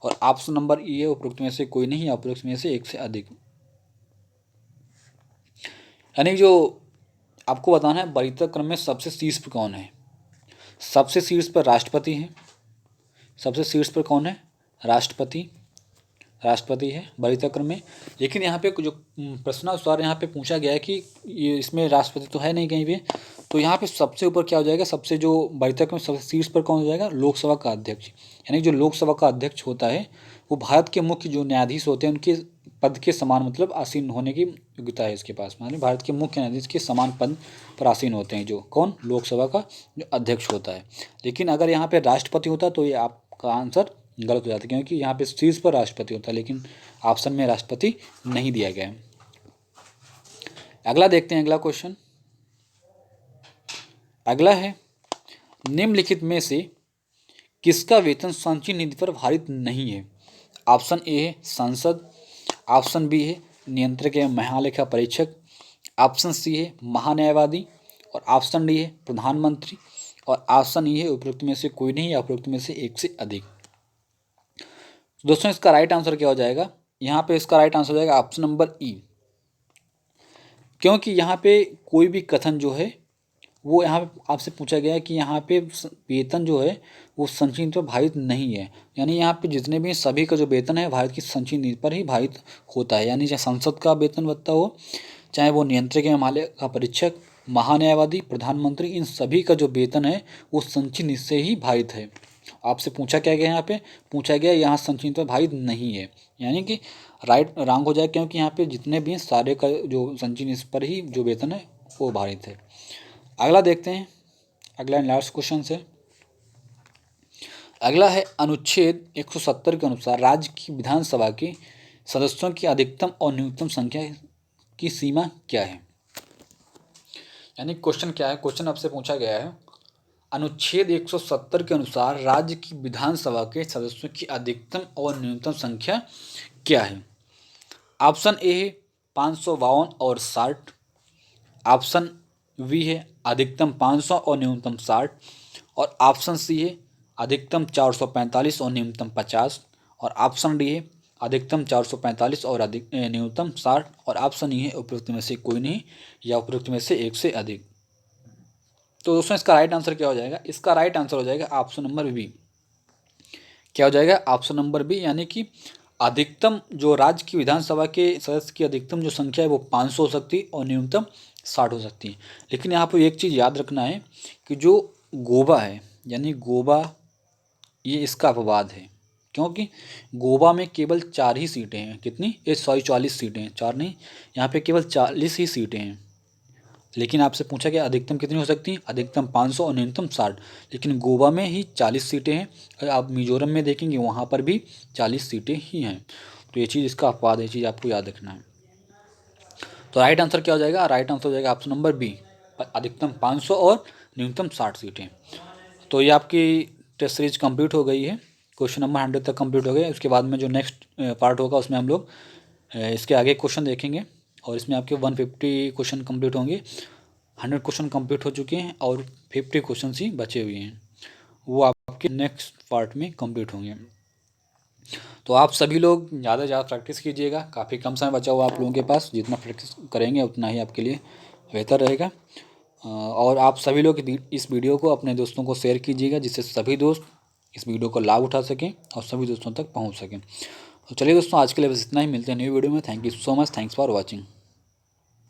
और ऑप्शन नंबर ई है उपरोक्त में से कोई नहीं या उपरोक्त में से एक से अधिक। यानी जो आपको बताना है वरीयता क्रम में सबसे शीर्ष पर कौन है। सबसे शीर्ष पर राष्ट्रपति है, सबसे शीर्ष पर कौन है, राष्ट्रपति, राष्ट्रपति है वरीयता क्रम में। लेकिन यहाँ पे जो प्रश्नानुसार यहाँ पे पूछा गया है कि ये इसमें राष्ट्रपति तो है नहीं कहीं भी, तो यहाँ पे सबसे ऊपर क्या हो जाएगा, सबसे जो वरीयता क्रम सबसे शीर्ष पर कौन हो जाएगा, लोकसभा का अध्यक्ष। यानी जो लोकसभा का अध्यक्ष होता है वो भारत के मुख्य जो न्यायाधीश होते हैं उनके पद के समान, मतलब आसीन होने की योग्यता है इसके पास, मतलब भारत के मुख्य न्यायाधीश के समान पद पर आसीन होते हैं जो कौन, लोकसभा का जो अध्यक्ष होता है। लेकिन अगर यहाँ पे राष्ट्रपति होता तो ये आपका आंसर गलत हो जाता है, क्योंकि यहाँ पे शीर्ष पर राष्ट्रपति होता है लेकिन ऑप्शन में राष्ट्रपति नहीं दिया गया है। अगला देखते हैं, अगला क्वेश्चन अगला है निम्नलिखित में से किसका वेतन संचयी निधि पर आधारित नहीं है। ऑप्शन ए है सांसद, ऑप्शन बी है नियंत्रक एवं महालेखा परीक्षक, ऑप्शन सी है महान्यायवादी और ऑप्शन डी है प्रधानमंत्री और ऑप्शन ई है उपरोक्त में से कोई नहीं या उपरोक्त में से एक से अधिक। दोस्तों इसका राइट आंसर क्या हो जाएगा, यहाँ पे इसका राइट आंसर हो जाएगा ऑप्शन नंबर ई, क्योंकि यहाँ पे कोई भी कथन जो है वो यहाँ पे आपसे पूछा गया है कि यहाँ पे वेतन जो है वो संचयी नीति पर भारित नहीं है। यानी यहाँ पे जितने भी सभी का जो वेतन है भारत की संचयी नीति पर ही भारित होता है। यानी चाहे संसद का वेतन भत्ता हो, चाहे वो नियंत्रक या हिमालय का परीक्षक, महान्यायवादी, प्रधानमंत्री, इन सभी का जो वेतन है वो संचयी नीति से ही भारित है। आपसे पूछा क्या गया यहाँ पे, पूछा गया यहाँ संचयी नीति पर भारित नहीं है, यानी कि राइट रॉन्ग हो जाए, क्योंकि यहाँ पे जितने भी हैं सारे का जो संचयी नीति पर ही जो वेतन है वो भारित है। अगला देखते हैं, अगला लास्ट क्वेश्चन से। अगला है अनुच्छेद 170 के अनुसार राज्य की विधानसभा के सदस्यों की अधिकतम और न्यूनतम संख्या की सीमा क्या है। यानी क्वेश्चन क्या है, क्वेश्चन आपसे पूछा गया है अनुच्छेद 170 के अनुसार राज्य की विधानसभा के सदस्यों की अधिकतम और न्यूनतम संख्या क्या है। ऑप्शन ए है 552 और 60, ऑप्शन बी है अधिकतम 500 और न्यूनतम 60, और ऑप्शन सी है अधिकतम 445 और न्यूनतम 50, और ऑप्शन डी है अधिकतम 445 और न्यूनतम 60, और ऑप्शन ई है उपरोक्त में से कोई नहीं या उपरोक्त में से एक से अधिक। तो दोस्तों इसका राइट आंसर क्या हो जाएगा, इसका राइट आंसर हो जाएगा ऑप्शन नंबर बी। क्या हो जाएगा, ऑप्शन नंबर बी, यानी कि अधिकतम जो राज्य की विधानसभा के सदस्य की अधिकतम जो संख्या है वो 500 हो सकती है और न्यूनतम 60 हो सकती है। लेकिन यहाँ पर एक चीज़ याद रखना है कि जो गोवा है, यानी गोवा, ये इसका अपवाद है, क्योंकि गोवा में केवल 4 ही सीटें हैं। कितनी, ये 44 सीटें हैं, 4 नहीं, यहाँ पे केवल 40 ही सीटें हैं। लेकिन आपसे पूछा गया अधिकतम कितनी हो सकती है, अधिकतम 500 और न्यूनतम 60, लेकिन गोवा में ही 40 सीटें हैं। अगर आप मिजोरम में देखेंगे वहाँ पर भी 40 सीटें ही हैं। तो ये चीज़ इसका अपवाद है, ये चीज़ आपको याद रखना है। तो राइट आंसर क्या हो जाएगा, राइट आंसर हो जाएगा ऑप्शन नंबर बी, अधिकतम 500 और न्यूनतम 60 सीटें। तो ये आपकी टेस्ट सीरीज कंप्लीट हो गई है, क्वेश्चन नंबर 100 तक कंप्लीट हो गया। उसके बाद में जो नेक्स्ट पार्ट होगा उसमें हम लोग इसके आगे क्वेश्चन देखेंगे, और इसमें आपके 150 क्वेश्चन कंप्लीट होंगे। 100 क्वेश्चन कंप्लीट हो चुके हैं और 50 क्वेश्चन ही बचे हुए हैं, वो आपके नेक्स्ट पार्ट में कंप्लीट होंगे। तो आप सभी लोग ज़्यादा से ज़्यादा प्रैक्टिस कीजिएगा, काफ़ी कम समय बचा हुआ आप लोगों के पास, जितना प्रैक्टिस करेंगे उतना ही आपके लिए बेहतर रहेगा। और आप सभी लोग इस वीडियो को अपने दोस्तों को शेयर कीजिएगा, जिससे सभी दोस्त इस वीडियो का लाभ उठा सकें और सभी दोस्तों तक पहुंच सकें। तो चलिए दोस्तों, आज के लिए बस इतना ही, मिलते हैं न्यू वीडियो में। Thank you so much, thanks for watching.